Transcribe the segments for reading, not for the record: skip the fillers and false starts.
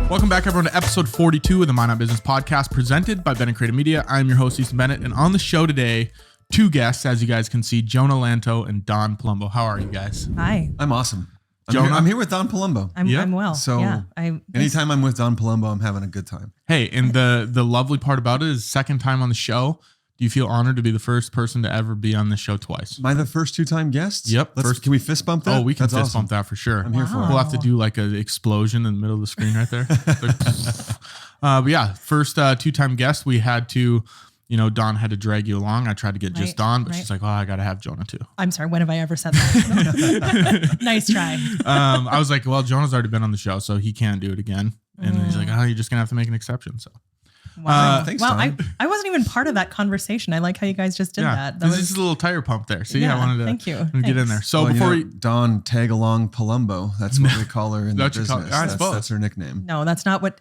Welcome back, everyone, to episode 42 of the Minot Business Podcast, presented by Bennett Creative Media. I'm your host, Easton Bennett, and on the show today, two guests, as you guys can see, Jonah Lantto and Dawn Palumbo. How are you guys? Hi. I'm awesome. Jonah? I'm here with Dawn Palumbo. I'm well. So yeah, anytime I'm with Dawn Palumbo, I'm having a good time. Hey, and the lovely part about it is second time on the show. Do you feel honored to be the first person to ever be on this show twice? Am I the first two-time guest? Yep. Can we fist bump that? Oh, we can That's fist awesome. bump that for sure. I'm here for it. We'll have to do like an explosion in the middle of the screen right there. But yeah, first two-time guest. We had to, Dawn had to drag you along. I tried to get just Dawn, but she's like, oh, I got to have Jonah too. I'm sorry. When have I ever said that? Nice try. I was like, well, Jonah's already been on the show, so he can't do it again. And then he's like, oh, you're just going to have to make an exception. So. Wow. Thanks, well, Dawn. I wasn't even part of that conversation. I like how you guys just did that. This is a little tire pump there. So I wanted to thank you. Get in there. So Dawn Tag Along Palumbo, that's what we call her in the business. That's her nickname. No, that's not what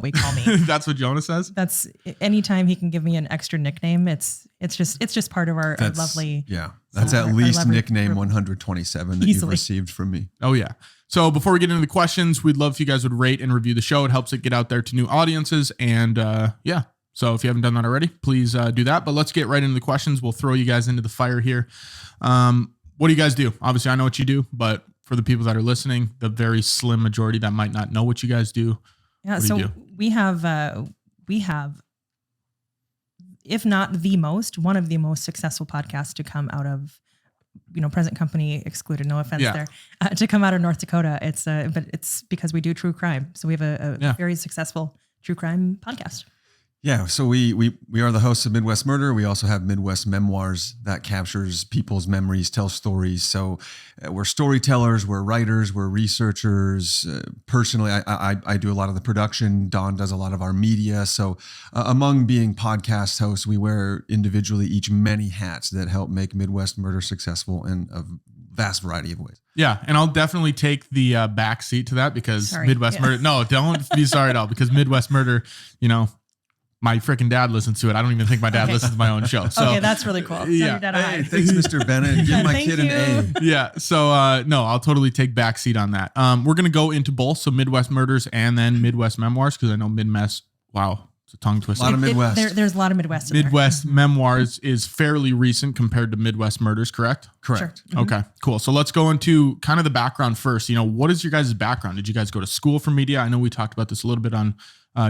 we call me. That's what Jonah says? That's anytime he can give me an extra nickname, it's just part of our lovely. Yeah. That's at least nickname 127 that you've received from me. Oh yeah. So before we get into the questions, we'd love if you guys would rate and review the show. It helps it get out there to new audiences. And so if you haven't done that already, please do that. But let's get right into the questions. We'll throw you guys into the fire here. What do you guys do? Obviously, I know what you do, but for the people that are listening, the very slim majority that might not know what you guys do. Yeah. So we have, if not one of the most successful podcasts to come out of, present company excluded, no offense there, to come out of North Dakota. But it's because we do true crime. So we have a very successful true crime podcast. Yeah. So we are the hosts of Midwest Murder. We also have Midwest Memoirs that captures people's memories, tells stories. So we're storytellers, we're writers, we're researchers. Personally, I do a lot of the production. Dawn does a lot of our media. So among being podcast hosts, we wear individually each many hats that help make Midwest Murder successful in a vast variety of ways. Yeah. And I'll definitely take the back seat to that because Midwest Murder. No, don't be sorry at all because Midwest Murder, my freaking dad listens to it. I don't even think my dad listens to my own show. So, okay, that's really cool. Yeah. Hey, thanks, Mr. Bennett. Give my kid an A. Yeah. So no, I'll totally take backseat on that. We're gonna go into both, so Midwest Murders and then Midwest Memoirs, because I know wow, it's a tongue twister. A lot of Midwest. There's a lot of Midwest. Midwest Memoirs is fairly recent compared to Midwest Murders, correct? Correct. Sure. Okay, cool. So let's go into kind of the background first. What is your guys' background? Did you guys go to school for media? I know we talked about this a little bit on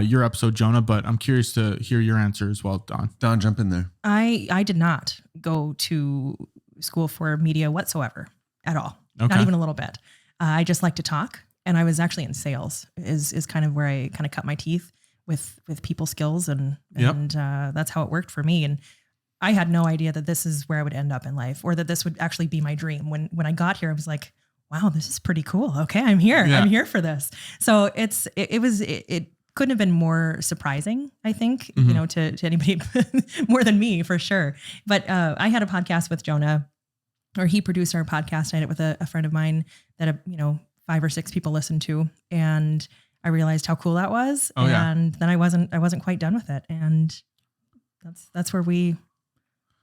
your episode, Jonah, but I'm curious to hear your answer as well, Dawn. Dawn, jump in there. I did not go to school for media whatsoever at all. Okay. Not even a little bit. I just like to talk, and I was actually in sales. Is kind of where I kind of cut my teeth with people skills, and that's how it worked for me. And I had no idea that this is where I would end up in life, or that this would actually be my dream. When I got here, I was like, wow, this is pretty cool. Okay, I'm here. Yeah. I'm here for this. So it couldn't have been more surprising, I think, to anybody more than me, for sure. But I had a podcast with Jonah, or he produced our podcast. I had it with a friend of mine that 5 or 6 people listened to, and I realized how cool that was. Oh, and then I wasn't quite done with it. And that's where we.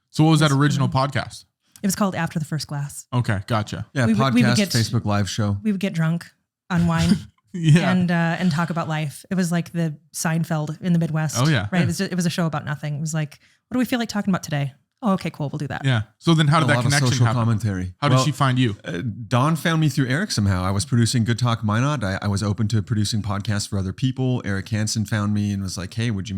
So what was that original podcast? It was called After the First Glass. Okay. Gotcha. Yeah. Podcast, Facebook live show. We would get drunk on wine. And talk about life. It was like the Seinfeld in the Midwest. Oh yeah. Right. It was a show about nothing. It was like, what do we feel like talking about today? Oh, okay, cool. We'll do that. Yeah. So then how did that connection social happen? Commentary. How did she find you? Dawn found me through Eric somehow. I was producing Good Talk Minot. I was open to producing podcasts for other people. Eric Hansen found me and was like, hey, would you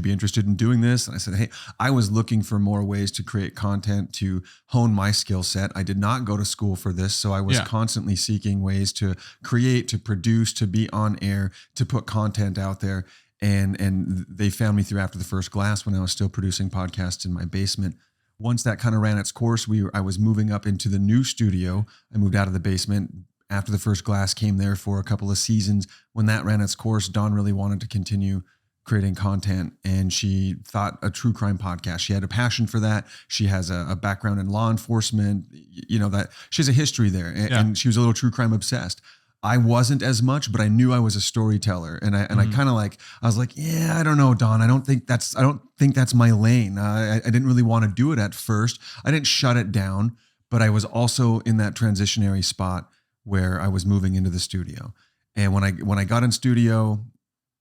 be interested in doing this? And I said, hey, I was looking for more ways to create content to hone my skill set. I did not go to school for this. So I was constantly seeking ways to create, to produce, to be on air, to put content out there. And they found me through After the First Glass when I was still producing podcasts in my basement. Once that kind of ran its course, I was moving up into the new studio. I moved out of the basement. After the First Glass came there for a couple of seasons. When that ran its course, Dawn really wanted to continue creating content, and she thought a true crime podcast. She had a passion for that. She has a background in law enforcement, that she has a history there, and she was a little true crime obsessed. I wasn't as much, but I knew I was a storyteller, and I kind of I was like, yeah, I don't know, Dawn. I don't think that's my lane. I didn't really want to do it at first. I didn't shut it down, but I was also in that transitionary spot where I was moving into the studio. And when I got in studio,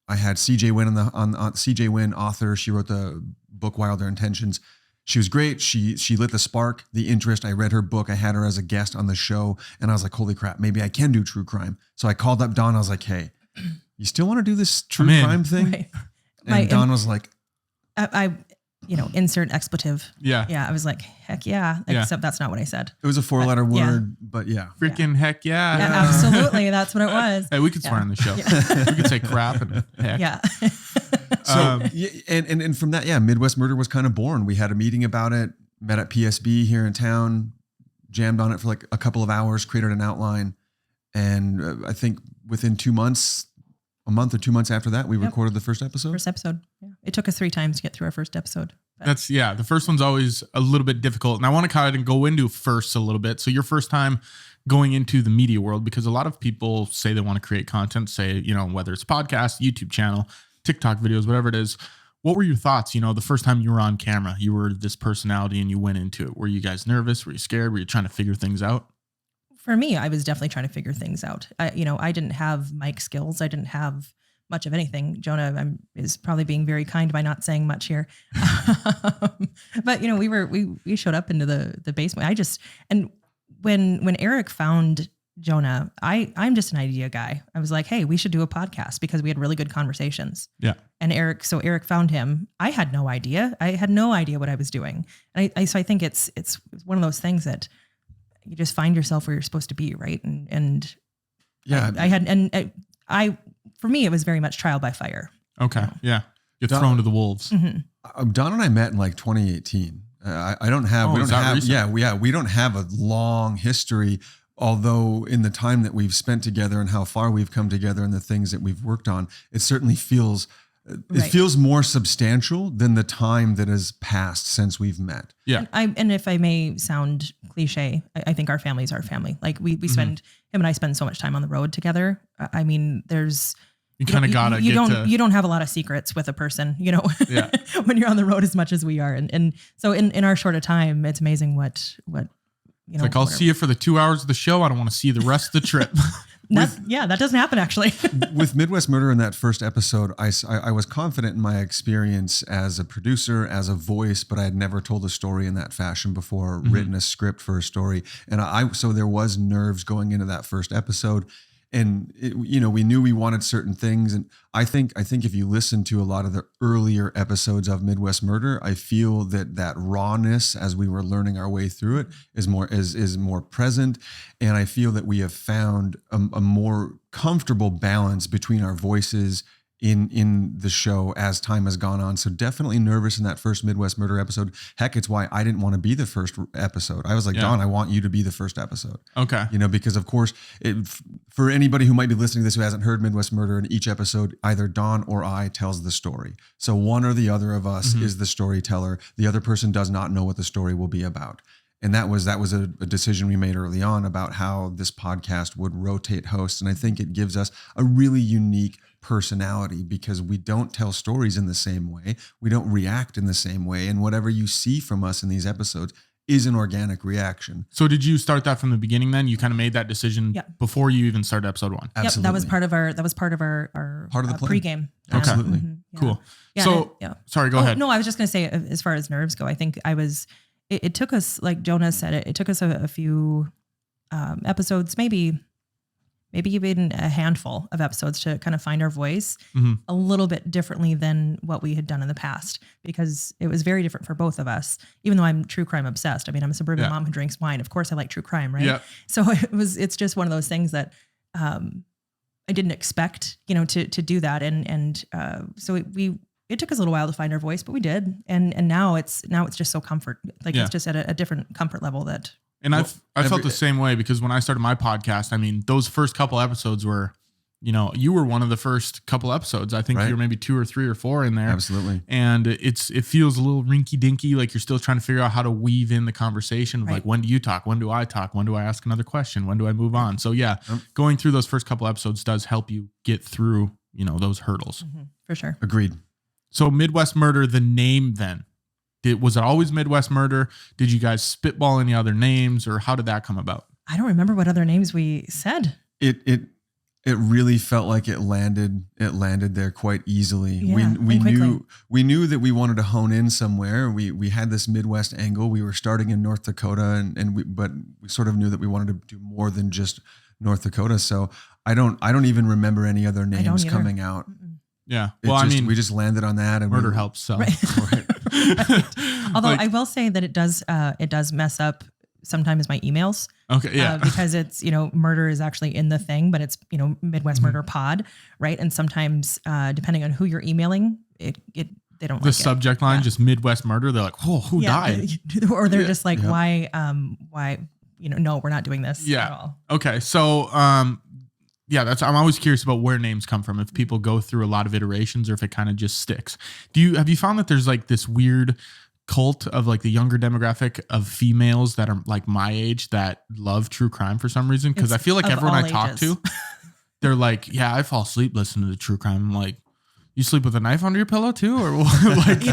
I had CJ Wynn on CJ Wynn, author. She wrote the book Wilder Intentions. She was great. She lit the spark, the interest. I read her book. I had her as a guest on the show, and I was like, holy crap, maybe I can do true crime. So I called up Dawn. I was like, hey, you still want to do this true crime thing? Right. And Dawn was like, I insert expletive. Yeah. Yeah. I was like, heck yeah. Except that's not what I said. it was a 4-letter word, but yeah. Freaking heck yeah. Yeah, absolutely. That's what it was. Hey, we could swear on the show. Yeah. We could say crap and heck. Yeah. So, and from that, Midwest Murder was kind of born. We had a meeting about it, met at PSB here in town, jammed on it for like a couple of hours, created an outline. And I think within 2 months, a month or 2 months after that, we recorded the first episode. First episode. Yeah. It took us 3 times to get through our first episode. But The first one's always a little bit difficult. And I want to kind of go into first a little bit. So your first time going into the media world, because a lot of people say they want to create content, say, whether it's podcast, YouTube channel, TikTok videos, whatever it is. What were your thoughts? The first time you were on camera, you were this personality and you went into it. Were you guys nervous? Were you scared? Were you trying to figure things out? For me, I was definitely trying to figure things out. I didn't have mic skills. I didn't have much of anything. Jonah is probably being very kind by not saying much here. But we showed up into the basement. And when Eric found Jonah, I'm just an idea guy. I was like, hey, we should do a podcast because we had really good conversations. Yeah. And Eric found him. I had no idea. I had no idea what I was doing. And so I think it's one of those things that you just find yourself where you're supposed to be. Right. And for me, it was very much trial by fire. Okay. Yeah. You're thrown to the wolves. Mm-hmm. Dawn and I met in like 2018. We don't have a long history, although in the time that we've spent together and how far we've come together and the things that we've worked on, it certainly feels more substantial than the time that has passed since we've met. Yeah. And if I may sound cliche, I think our family is our family. Like we spend, him and I spend so much time on the road together. I mean, you don't have a lot of secrets with a person, Yeah. when you're on the road as much as we are. And so in our short of time, it's amazing what like, I'll see you for the 2 hours of the show. I don't want to see the rest of the trip. That doesn't happen actually. With Midwest Murder in that first episode, I was confident in my experience as a producer, as a voice, but I had never told a story in that fashion before, written a script for a story. And so there was nerves going into that first episode. And we knew we wanted certain things, and I think if you listen to a lot of the earlier episodes of Midwest Murder, I feel that rawness as we were learning our way through it is more present, and I feel that we have found a more comfortable balance between our voices in the show as time has gone on. So definitely nervous in that first Midwest Murder episode. Heck, it's why I didn't want to be the first episode. I was like, Dawn, I want you to be the first episode. Okay. Because of course, for anybody who might be listening to this who hasn't heard Midwest Murder, in each episode, either Dawn or I tells the story. So one or the other of us is the storyteller. The other person does not know what the story will be about. And that was a decision we made early on about how this podcast would rotate hosts. And I think it gives us a really unique personality because we don't tell stories in the same way. We don't react in the same way. And whatever you see from us in these episodes is an organic reaction. So did you start that from the beginning then? You kind of made that decision before you even started episode 1? Absolutely. Yep, that was part of our part of the plan. pregame. Absolutely. Yeah. Cool. Yeah, so, sorry, go ahead. No, I was just going to say, as far as nerves go, I think it took us, like Jonah said, it took us a few episodes, maybe even a handful of episodes to kind of find our voice a little bit differently than what we had done in the past, because it was very different for both of us, even though I'm true crime obsessed. I mean, I'm a suburban mom who drinks wine. Of course I like true crime, right? Yeah. So it's just one of those things that I didn't expect, to do that. So it took us a little while to find our voice, but we did. And now it's just so comfort. Like it's just at a different comfort level that. And I felt the same way, because when I started my podcast, I mean, those first couple episodes were, you were one of the first couple episodes. I think you were maybe 2 or 3 or 4 in there. Absolutely. And it feels a little rinky dinky. Like you're still trying to figure out how to weave in the conversation of like, when do you talk? When do I talk? When do I ask another question? When do I move on? So going through those first couple episodes does help you get through, those hurdles. For sure. Agreed. So Midwest Murder, the name then. Was it always Midwest Murder? Did you guys spitball any other names, or how did that come about? I don't remember what other names we said. It really felt like it landed there quite easily. Yeah, We knew that we wanted to hone in somewhere. We had this Midwest angle. We were starting in North Dakota, but we sort of knew that we wanted to do more than just North Dakota. So I don't even remember any other names coming out. Mm-mm. Yeah. Well, we just landed on that, and murder helps. So, right. right. Although I will say that it does mess up sometimes my emails. Okay. Yeah. Because it's, murder is actually in the thing, but it's, Midwest Murder Pod. Right. And sometimes, depending on who you're emailing, they don't the like subject line, just Midwest murder. They're like, whoa, who died? Or they're just like, why, no, we're not doing this at all. Okay. So, I'm always curious about where names come from. If people go through a lot of iterations or if it kind of just sticks. Have you found that there's like this weird cult of like the younger demographic of females that are like my age that love true crime for some reason? Because I feel like everyone I talk to, they're like, yeah, I fall asleep listening to true crime. I'm like, you sleep with a knife under your pillow too, or like?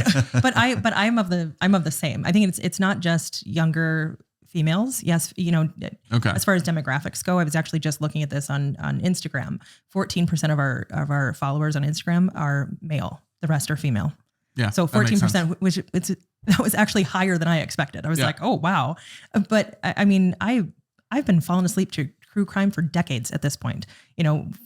But I'm of the same. I think it's not just younger females. Yes, Okay. As far as demographics go, I was actually just looking at this on Instagram. 14% of our followers on Instagram are male. The rest are female. Yeah. So 14%, which that was actually higher than I expected. I was like, oh wow. But I mean, I've been falling asleep to true crime for decades at this point.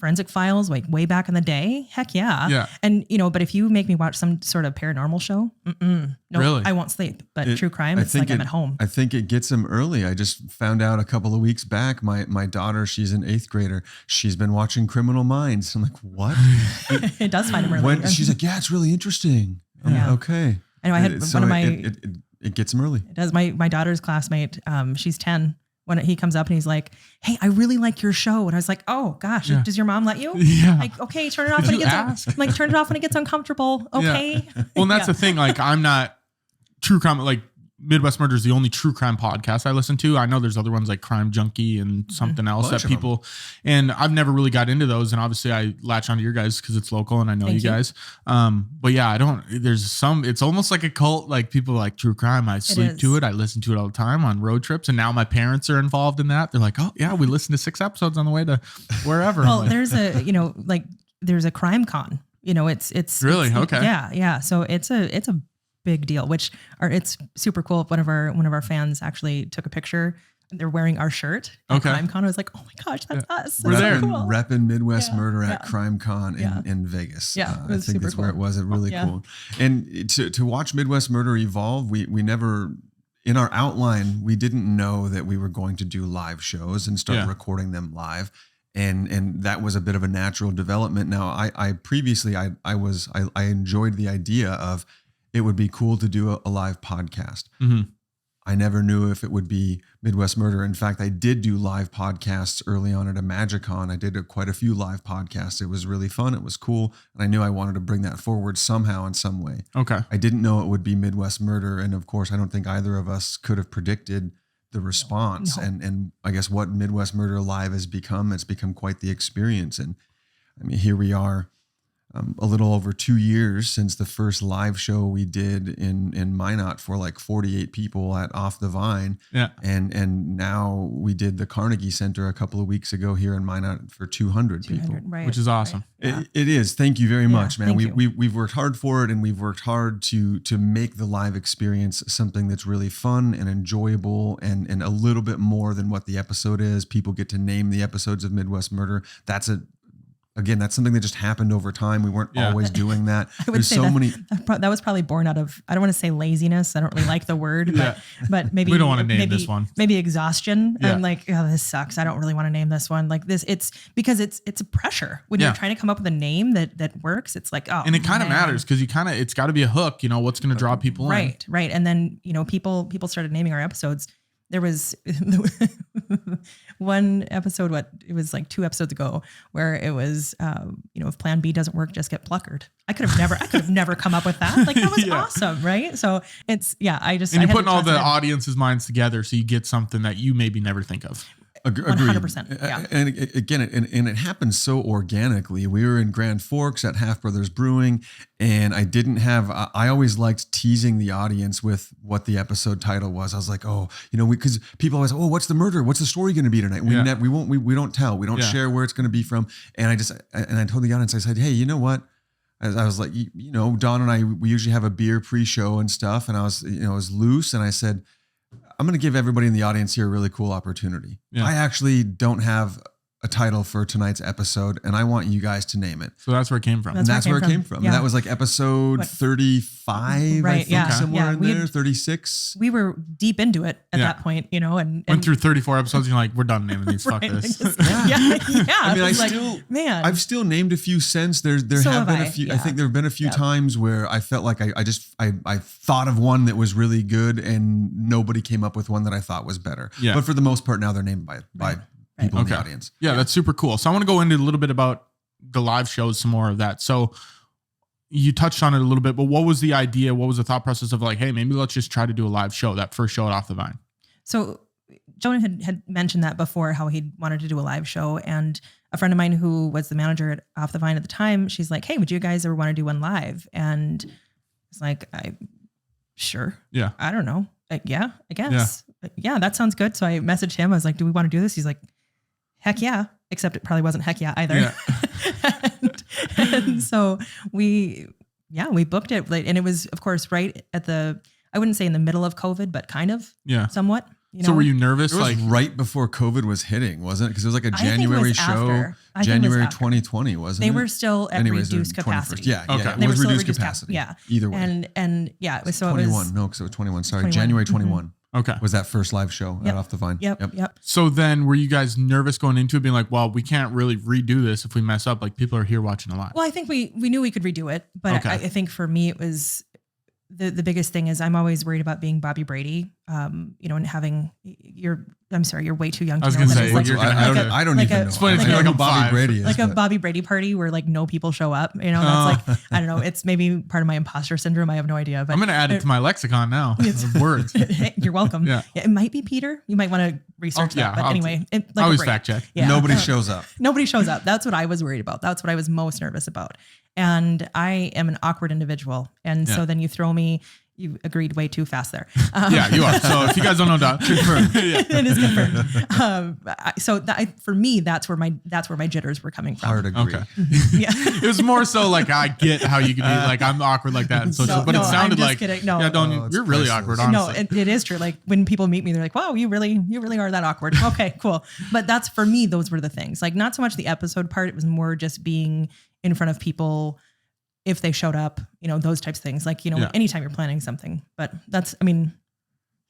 Forensic Files, like way back in the day. Heck yeah. Yeah. And but if you make me watch some sort of paranormal show, no, really? I won't sleep. But true crime, it's like I'm at home. I think it gets them early. I just found out a couple of weeks back, my daughter, she's an 8th grader. She's been watching Criminal Minds. I'm like, what? It does find them early. She's like, yeah, it's really interesting. I'm like, okay. I know I had one of my. It gets them early. It does. My daughter's classmate. She's 10. When he comes up and he's like, "Hey, I really like your show," and I was like, "Oh gosh, does your mom let you?" Yeah. Like, okay, turn it off when it gets turn it off when it gets uncomfortable. Okay. Yeah. Well, and that's the thing. Like, I'm not true crime. Like, Midwest Murder is the only true crime podcast I listen to. I know there's other ones like Crime Junkie and something else that people, and I've never really got into those. And obviously I latch onto your guys because it's local and I know you guys. But yeah, it's almost like a cult. Like, people like true crime. I sleep to it. I listen to it all the time on road trips. And now my parents are involved in that. They're like, oh yeah, we listened to 6 episodes on the way to wherever. Well, there's there's a crime con, it's really okay. Yeah. So it's a big deal, it's super cool. One of our fans actually took a picture. They're wearing our shirt at Crime Con. I was like, oh my gosh, that's us. We're there. Cool. Repping Midwest Murder at Crime Con in Vegas. Yeah, I think that's where it was. It really cool. And to watch Midwest Murder evolve, we never, in our outline, we didn't know that we were going to do live shows and start recording them live. And that was a bit of a natural development. Now, I previously enjoyed the idea of, it would be cool to do a live podcast. Mm-hmm. I never knew if it would be Midwest Murder. In fact, I did do live podcasts early on at a MagicCon. I did quite a few live podcasts. It was really fun. It was cool. And I knew I wanted to bring that forward somehow in some way. Okay. I didn't know it would be Midwest Murder. And of course, I don't think either of us could have predicted the response. No. And I guess what Midwest Murder Live has become, it's become quite the experience. And I mean, here we are. A little over 2 years since the first live show we did in Minot for like 48 people at Off the Vine. Yeah. And now we did the Carnegie Center a couple of weeks ago here in Minot for 200 people. Right. Which is awesome. Right. It is. Thank you very much, man. Thank We've worked hard for it, and we've worked hard to make the live experience something that's really fun and enjoyable and a little bit more than what the episode is. People get to name the episodes of Midwest Murder. Again, that's something that just happened over time. We weren't always doing that. I would say that was probably born out of, I don't want to say laziness. I don't really like the word, but maybe we don't want to name this one. Maybe exhaustion. Yeah. I'm like, oh, this sucks. I don't really want to name this one. Like this, it's because it's a pressure when you're trying to come up with a name that works. It's like, oh, and it kind of matters because it's got to be a hook. What's going to draw people in. Right. And then people started naming our episodes. There was one episode, it was like 2 episodes ago, where it was, if plan B doesn't work, just get pluckered. I could have never come up with that. Like, that was awesome. Right. So it's, and you're putting all the audience's minds together. So you get something that you maybe never think of. Agreed. 100%. Yeah. And again, and it happened so organically. We were in Grand Forks at Half Brothers Brewing, and I always liked teasing the audience with what the episode title was. I was like, oh, because people always, oh, what's the murder? What's the story going to be tonight? We don't tell. We don't share where it's going to be from. And I told the audience, I said, hey, you know what? I was like, Dawn and I, we usually have a beer pre-show and stuff. And I was loose. And I said, I'm going to give everybody in the audience here a really cool opportunity. Yeah. I actually don't have a title for tonight's episode, and I want you guys to name it. So that's where it came from. That's where it came from. Yeah. And that was like episode 35, right? I think, somewhere in there, 36. We were deep into it at that point, and went through 34 episodes. And you're like, we're done naming these. Fuck this. I mean, I've still named a few since. There have been a few. I think there have been a few times where I felt like I thought of one that was really good, and nobody came up with one that I thought was better. Yeah. But for the most part, now they're named by people in the audience. Yeah, that's super cool. So I want to go into a little bit about the live shows, some more of that. So you touched on it a little bit, but what was the idea? What was the thought process of like, hey, maybe let's just try to do a live show, that first show at Off the Vine? So Jonah had mentioned that before, how he wanted to do a live show. And a friend of mine who was the manager at Off the Vine at the time, she's like, hey, would you guys ever want to do one live? And it's like, sure. Yeah. I don't know. Yeah, I guess. Yeah, that sounds good. So I messaged him. I was like, do we want to do this? He's like, heck yeah. Except it probably wasn't heck yeah either. Yeah. and so we booked it. And it was, of course, right at I wouldn't say in the middle of COVID, but kind of somewhat. So were you nervous? It was right before COVID was hitting, wasn't it? Because it was like a January show, January 2020, wasn't it? They were still at reduced capacity. Yeah, it was reduced capacity. Yeah. Either way. And yeah, it was 21. No, because it was 21. Sorry, 21. January 21. Mm-hmm. Okay. Was that first live show at Off the Vine? Yep. So then were you guys nervous going into it, being like, well, we can't really redo this if we mess up? Like, people are here watching a lot. Well, I think we knew we could redo it. But I think for me, it was the biggest thing is I'm always worried about being Bobby Brady, and having you're way too young to know. I don't even know. Explain it like a Bobby Brady is. Like a Bobby Brady party where like no people show up. That's like, I don't know. It's maybe part of my imposter syndrome. I have no idea. But I'm going to add it to my lexicon now. Of words. You're welcome. Yeah. It might be Peter. You might want to research that. But anyway. Always fact check. Yeah. Nobody shows up. Nobody shows up. That's what I was worried about. That's what I was most nervous about. And I am an awkward individual. And so then you throw me, you agreed way too fast there. Yeah, you are. So if you guys don't know that, confirmed. It is confirmed. For me, that's where my jitters were coming from. Hard agree. Okay. Yeah. It was more so like, I get how you could be like, I'm awkward like that. And so, but it sounded like, kidding. No, you're really awkward, honestly. No, it is true. Like when people meet me, they're like, wow, you really are that awkward. Okay, cool. But that's, for me, those were the things. Like, not so much the episode part. It was more just being in front of people, if they showed up, those types of things. Like, anytime you're planning something. But that's, I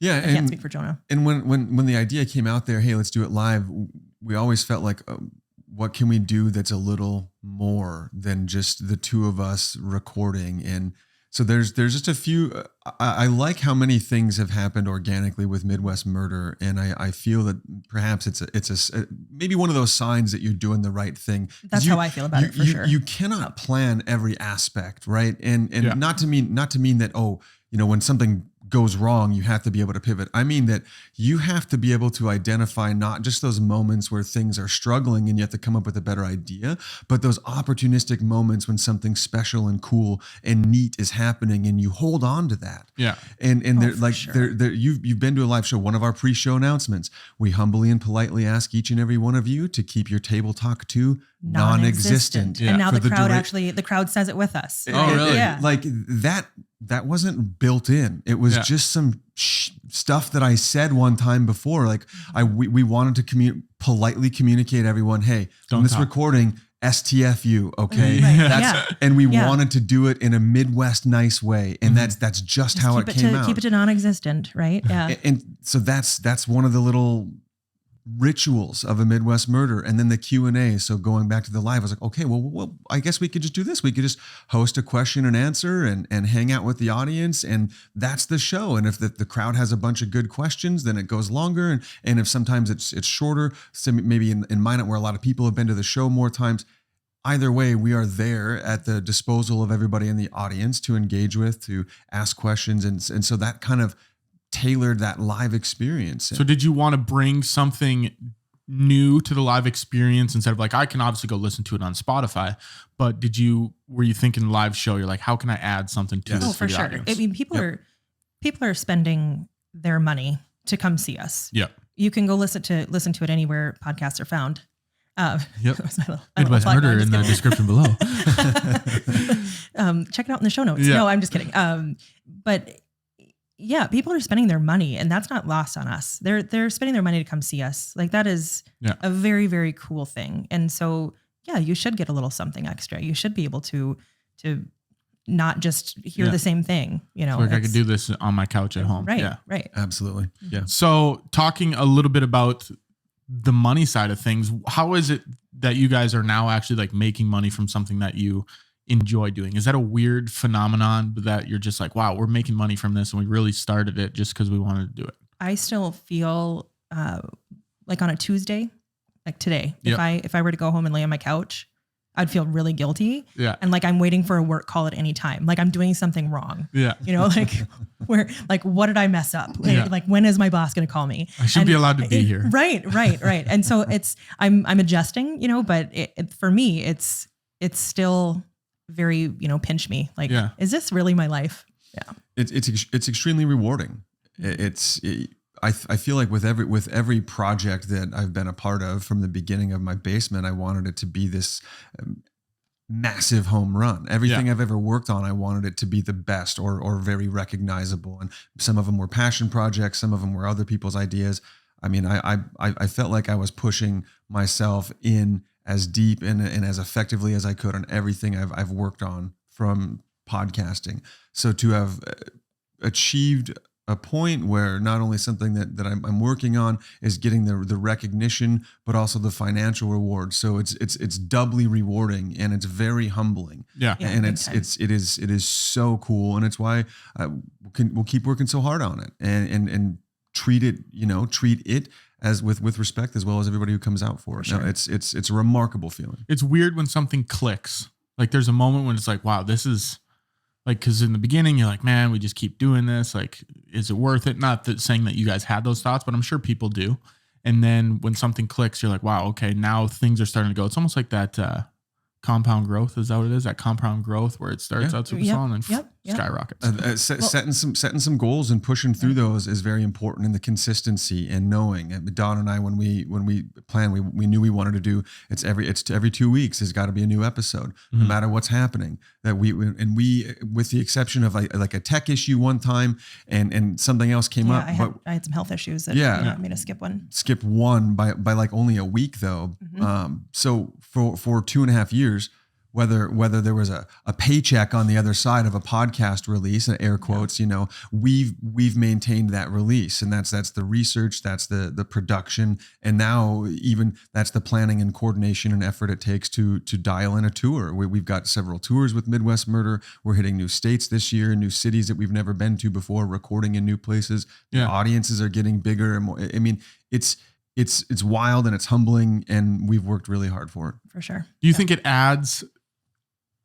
can't speak for Jonah. And when the idea came out there, hey, let's do it live, we always felt like, what can we do that's a little more than just the two of us recording? And so there's just a few, I like how many things have happened organically with Midwest Murder. And I feel that perhaps it's maybe one of those signs that you're doing the right thing. That's how I feel about it, for sure. You cannot plan every aspect, right? And not to mean that, when something goes wrong, you have to be able to pivot. I mean that you have to be able to identify not just those moments where things are struggling and you have to come up with a better idea, but those opportunistic moments when something special and cool and neat is happening, and you hold on to that. Yeah. And you've been to a live show. One of our pre-show announcements, we humbly and politely ask each and every one of you to keep your table talk to non-existent. And now the crowd says it with us. Oh, really? Yeah. Like that wasn't built in. It was just some stuff that I said one time before. Like we wanted to politely communicate everyone, hey, on this recording, STFU, okay? Right. And we wanted to do it in a Midwest nice way. And that's just how it came out. Keep it to non-existent, right? Yeah. And so that's one of the little rituals of a Midwest Murder. And then the Q&A. So going back to the live, I was like, okay, well, I guess we could just do this. We could just host a question and answer and hang out with the audience. And that's the show. And if the crowd has a bunch of good questions, then it goes longer. And if sometimes it's shorter, so maybe in Minot, where a lot of people have been to the show more times, either way, we are there at the disposal of everybody in the audience to engage with, to ask questions. And so that kind of tailored that live experience. So did you want to bring something new to the live experience instead of like, I can obviously go listen to it on Spotify, but were you thinking live show? You're like, how can I add something to this for sure. audience? I mean, people are spending their money to come see us. Yeah. You can go listen to it anywhere podcasts are found. Midwest Murder in the description below. Check it out in the show notes. Yeah. No, I'm just kidding. But yeah, people are spending their money, and that's not lost on us. They're spending their money to come see us. Like that is a very, very cool thing. And so, yeah, you should get a little something extra. You should be able to not just hear the same thing. You know, like I could do this on my couch at home. Right. Yeah. Right. Absolutely. Yeah. So talking a little bit about the money side of things, how is it that you guys are now actually like making money from something that you enjoy doing? Is that a weird phenomenon that you're just like, wow, we're making money from this and we really started it just because we wanted to do it? I still feel like on a Tuesday, like today, if I were to go home and lay on my couch, I'd feel really guilty. Yeah. And like I'm waiting for a work call at any time. Like I'm doing something wrong. Yeah. You know, like what did I mess up? Like when is my boss going to call me? I should be allowed to be here. Right. And so I'm adjusting, you know, but for me, it's still very, you know, pinch me. Like, is this really my life? Yeah. It's extremely rewarding. I feel like with every project that I've been a part of from the beginning of my basement, I wanted it to be this massive home run. Everything I've ever worked on, I wanted it to be the best or very recognizable. And some of them were passion projects. Some of them were other people's ideas. I mean, I felt like I was pushing myself in as deep and as effectively as I could on everything I've worked on from podcasting. So to have achieved a point where not only something that I'm working on is getting the recognition, but also the financial reward. So it's doubly rewarding and it's very humbling. Yeah. And it is so cool. And it's why we'll keep working so hard on it and treat it as with respect as well as everybody who comes out for it. Sure. No, it's a remarkable feeling. It's weird when something clicks. Like there's a moment when it's like, wow, this is like, cause in the beginning you're like, man, we just keep doing this. Like, is it worth it? Not that saying that you guys had those thoughts, but I'm sure people do. And then when something clicks, you're like, wow, okay, now things are starting to go. It's almost like that compound growth. Is that what it is? That compound growth where it starts out super small and then skyrockets. Setting some goals and pushing through those is very important, in the consistency and knowing. And Dawn and I, when we planned, we knew we wanted to do it's every 2 weeks. There's got to be a new episode, no matter what's happening. That we with the exception of like a tech issue one time and something else came up. I had some health issues that made us skip one. Skip one by like only a week though. So for 2.5 years. Whether there was a paycheck on the other side of a podcast release, air quotes, we've maintained that release, and that's the research, that's the production, and now even that's the planning and coordination and effort it takes to dial in a tour. We've got several tours with Midwest Murder. We're hitting new states this year, new cities that we've never been to before, recording in new places. The audiences are getting bigger and more. I mean, it's wild and it's humbling, and we've worked really hard for it. For sure. Do you think it adds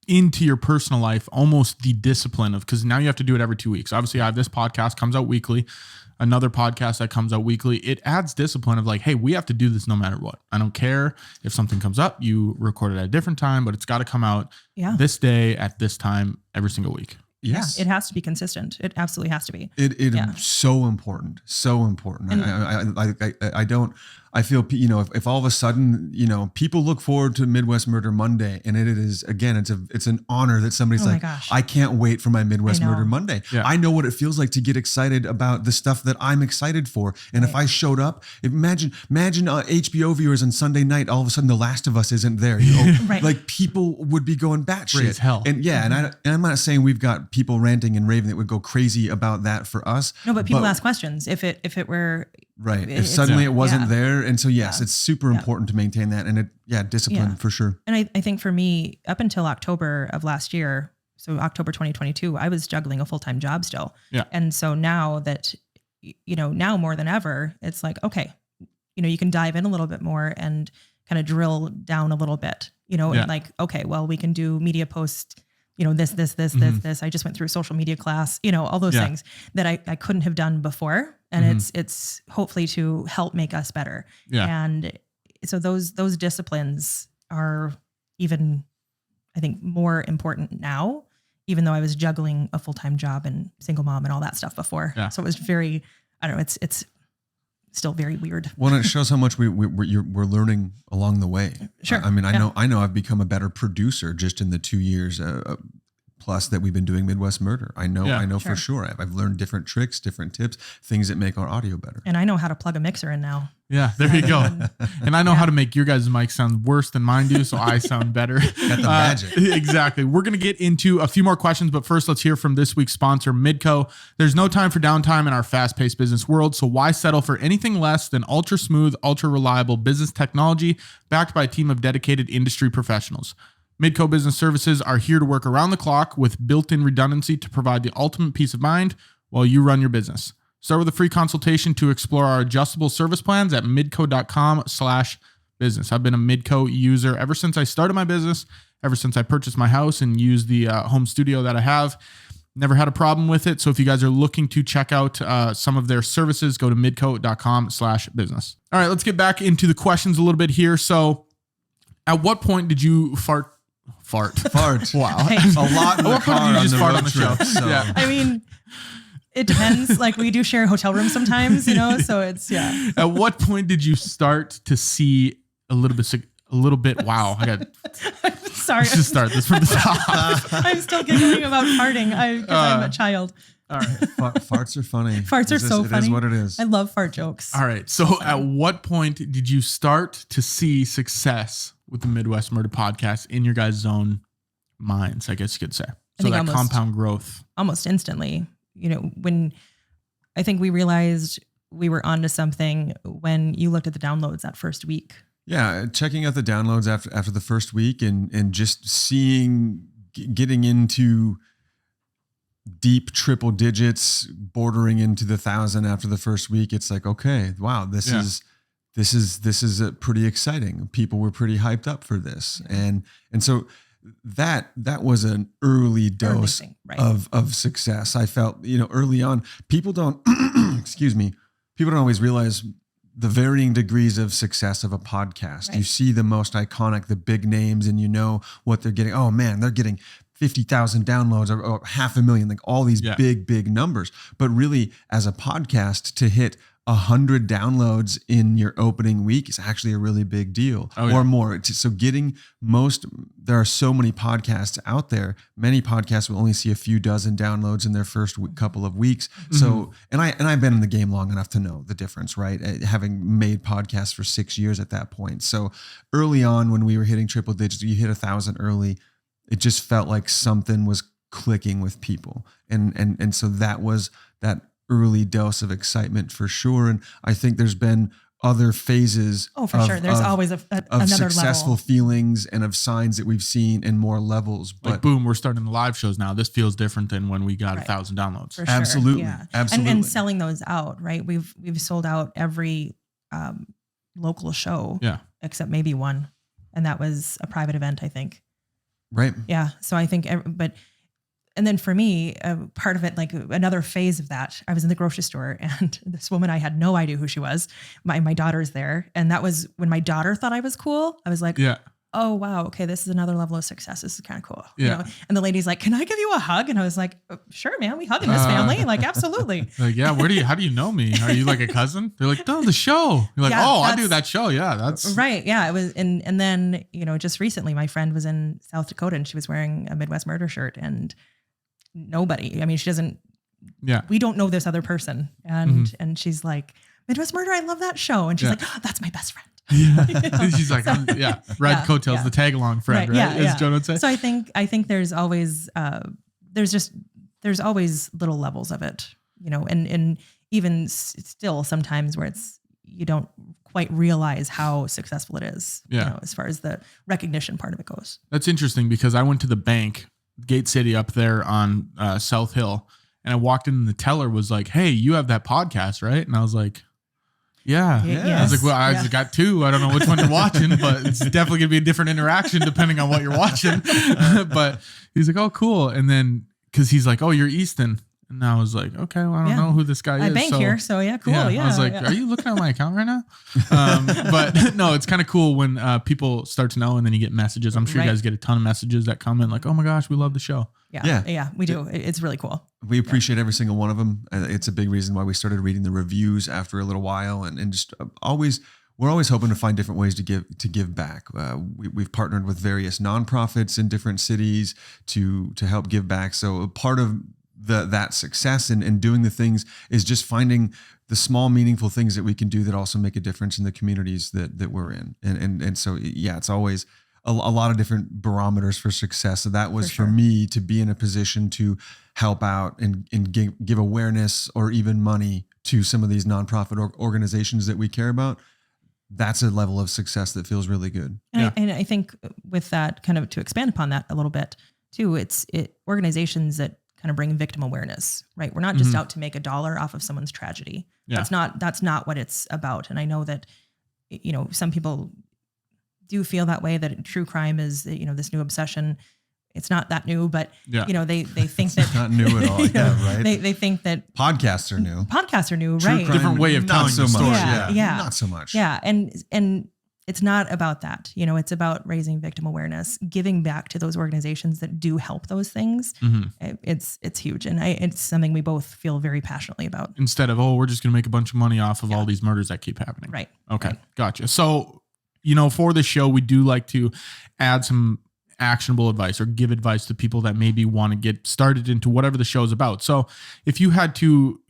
into your personal life almost the discipline of, because now you have to do it every 2 weeks? Obviously I have this podcast comes out weekly, another podcast that comes out weekly. It adds discipline of like, hey, we have to do this no matter what. I don't care if something comes up, you record it at a different time, but it's got to come out this day at this time every single week. Yes. Yeah, it has to be consistent. It absolutely has to be. It is so important. So important. And I feel, if all of a sudden, people look forward to Midwest Murder Monday, and it is, again, it's an honor that somebody's I can't wait for my Midwest Murder Monday. Yeah. I know what it feels like to get excited about the stuff that I'm excited for. And if I showed up, imagine HBO viewers on Sunday night, all of a sudden The Last of Us isn't there. Like people would be going batshit as hell. And and I'm not saying we've got people ranting and raving that would go crazy about that for us. No, but people ask questions. If it were right, if suddenly it wasn't there, and so it's super important to maintain that, and discipline for sure. And I think for me, up until October of last year, so October 2022, I was juggling a full-time job still. Yeah, and so now that now more than ever, it's like, okay, you can dive in a little bit more and kind of drill down a little bit. And like, okay, well, we can do media posts. This. I just went through a social media class, all those things that I couldn't have done before. And it's hopefully to help make us better. Yeah. And so those disciplines are even, I think, more important now, even though I was juggling a full-time job and single mom and all that stuff before. Yeah. So it was very, I don't know, it's still very weird. Well, it shows how much we're learning along the way. Sure. I mean, I know I've become a better producer just in the 2 years plus that we've been doing Midwest Murder. I know for sure. I've learned different tricks, different tips, things that make our audio better. And I know how to plug a mixer in now. Yeah, there you go. And I know how to make your guys' mic sound worse than mine do, so I sound better. Got the magic. Exactly. We're going to get into a few more questions, but first let's hear from this week's sponsor, Midco. There's no time for downtime in our fast-paced business world, so why settle for anything less than ultra-smooth, ultra-reliable business technology backed by a team of dedicated industry professionals? Midco Business Services are here to work around the clock with built-in redundancy to provide the ultimate peace of mind while you run your business. Start with a free consultation to explore our adjustable service plans at midco.com/business. I've been a Midco user ever since I started my business, ever since I purchased my house and used the home studio that I have. Never had a problem with it. So if you guys are looking to check out some of their services, go to midco.com/business. All right, let's get back into the questions a little bit here. So at what point did you fart? Wow. A lot in the car on the road trip. So. Yeah. I mean, it depends. Like we do share a hotel room sometimes, so it's, yeah. At what point did you start to see a little bit? Wow. Sorry. Let's just start this from the top. I'm still giggling about farting because I'm a child. All right. Farts are funny. Farts are so funny. It is what it is. I love fart jokes. All right. So at what point did you start to see success with the Midwest Murder Podcast in your guys' own minds, I guess you could say? So that compound growth. Almost instantly, when I think we realized we were onto something when you looked at the downloads that first week. Yeah. Checking out the downloads after the first week and just getting into deep triple digits, bordering into the 1,000 after the first week. It's like, okay, wow, this is pretty exciting. People were pretty hyped up for this. And so that was an early dose of success. I felt, early on, people don't, people don't always realize the varying degrees of success of a podcast. Right. You see the most iconic, the big names, and you know what they're getting. Oh man, they're getting 50,000 downloads or 500,000, like all these big numbers. But really, as a podcast, to hit 100 downloads in your opening week is actually a really big deal, or more. So there are so many podcasts out there. Many podcasts will only see a few dozen downloads in their first couple of weeks. Mm-hmm. So, and I've been in the game long enough to know the difference, right? Having made podcasts for 6 years at that point. So early on, when we were hitting triple digits, you hit 1,000 early. It just felt like something was clicking with people. And so that was that early dose of excitement for sure. And I think there's been other phases. Oh, for sure. There's always another successful level. feelings and of signs that we've seen in more levels. But like boom, we're starting the live shows now. This feels different than when we got 1,000 downloads. For sure. Absolutely. Yeah. Absolutely. And selling those out, right? We've sold out every local show except maybe one. And that was a private event, I think. Right. Yeah. So I think, and then for me, part of it, like another phase of that, I was in the grocery store and this woman, I had no idea who she was. My daughter's there. And that was when my daughter thought I was cool. I was like, oh, wow. Okay. This is another level of success. This is kind of cool. Yeah. And the lady's like, can I give you a hug? And I was like, sure, man. We hug in this family. Like, absolutely. Like, how do you know me? Are you like a cousin? They're like, no, the show. You're like, I do that show. Yeah. That's right. Yeah. It was. And then, just recently my friend was in South Dakota and she was wearing a Midwest Murder shirt and nobody, she doesn't, we don't know this other person. And she's like, Midwest Murder, I love that show. And she's like, oh, that's my best friend. Yeah. She's like, ride coattails, the tag along friend, right? As Jonah would say. So I think there's always, there's always little levels of it, and even still sometimes where you don't quite realize how successful it is, as far as the recognition part of it goes. That's interesting because I went to the bank, Gate City up there on South Hill, and I walked in and the teller was like, hey, you have that podcast, right? And I was like, yeah. Yes. I was like, well, I got two. I don't know which one you're watching, but it's definitely going to be a different interaction depending on what you're watching. But he's like, oh, cool. And then, cause he's like, oh, you're Easton. And I was like, okay, well, I don't know who this guy is. I bank here. So yeah, cool. Yeah. I was like, are you looking at my account right now? But no, it's kind of cool when people start to know and then you get messages. I'm sure you guys get a ton of messages that come in like, oh my gosh, we love the show. Yeah, we do. It's really cool. We appreciate every single one of them. It's a big reason why we started reading the reviews after a little while, and just we're always hoping to find different ways to give back. We've partnered with various nonprofits in different cities to help give back. So part of that success and doing the things is just finding the small meaningful things that we can do that also make a difference in the communities that we're in. And so, yeah, it's always a lot of different barometers for success. So that was for me to be in a position to help out and give awareness or even money to some of these nonprofit organizations that we care about. That's a level of success that feels really good. And I think with that, kind of to expand upon that a little bit too, it's organizations that kind of bring victim awareness, right? We're not just out to make $1 off of someone's tragedy. That's not what it's about. And I know that, some people do feel that way, that true crime is, this new obsession. It's not that new, but they think that it's not new at all. Right. They think that podcasts are new. True right? Different way of telling the story. Not so much. Yeah, and it's not about that. It's about raising victim awareness, giving back to those organizations that do help those things. It's huge, and it's something we both feel very passionately about. Instead of we're just going to make a bunch of money off of all these murders that keep happening. Right. Okay. Right. Gotcha. So, for the show, we do like to add some actionable advice or give advice to people that maybe want to get started into whatever the show is about. So if you had to,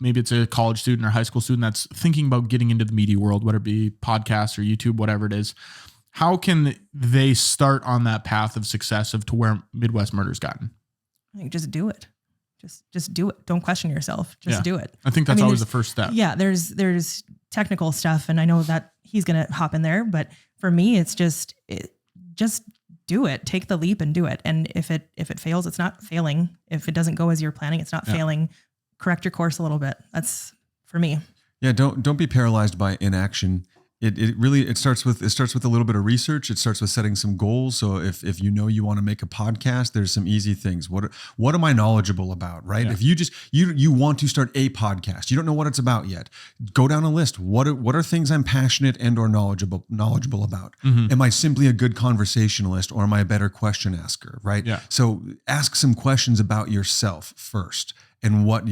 maybe it's a college student or high school student that's thinking about getting into the media world, whether it be podcasts or YouTube, whatever it is, how can they start on that path of success to where Midwest Murder's gotten? I think just do it. Just do it. Don't question yourself. Just do it. I think that's always the first step. Yeah. There's technical stuff, and I know that he's going to hop in there, but for me, it's just do it. Take the leap and do it. And if it fails, it's not failing. If it doesn't go as you're planning, it's not failing. Correct your course a little bit. That's for me. Yeah. Don't be paralyzed by inaction. It starts with a little bit of research. It starts with setting some goals. So if you want to make a podcast, there's some easy things. What am I knowledgeable about? Right. Yeah. If you just, you want to start a podcast, you don't know what it's about yet. Go down a list. What are things I'm passionate and or knowledgeable about? Am I simply a good conversationalist, or am I a better question asker? Right. Yeah. So ask some questions about yourself first, and what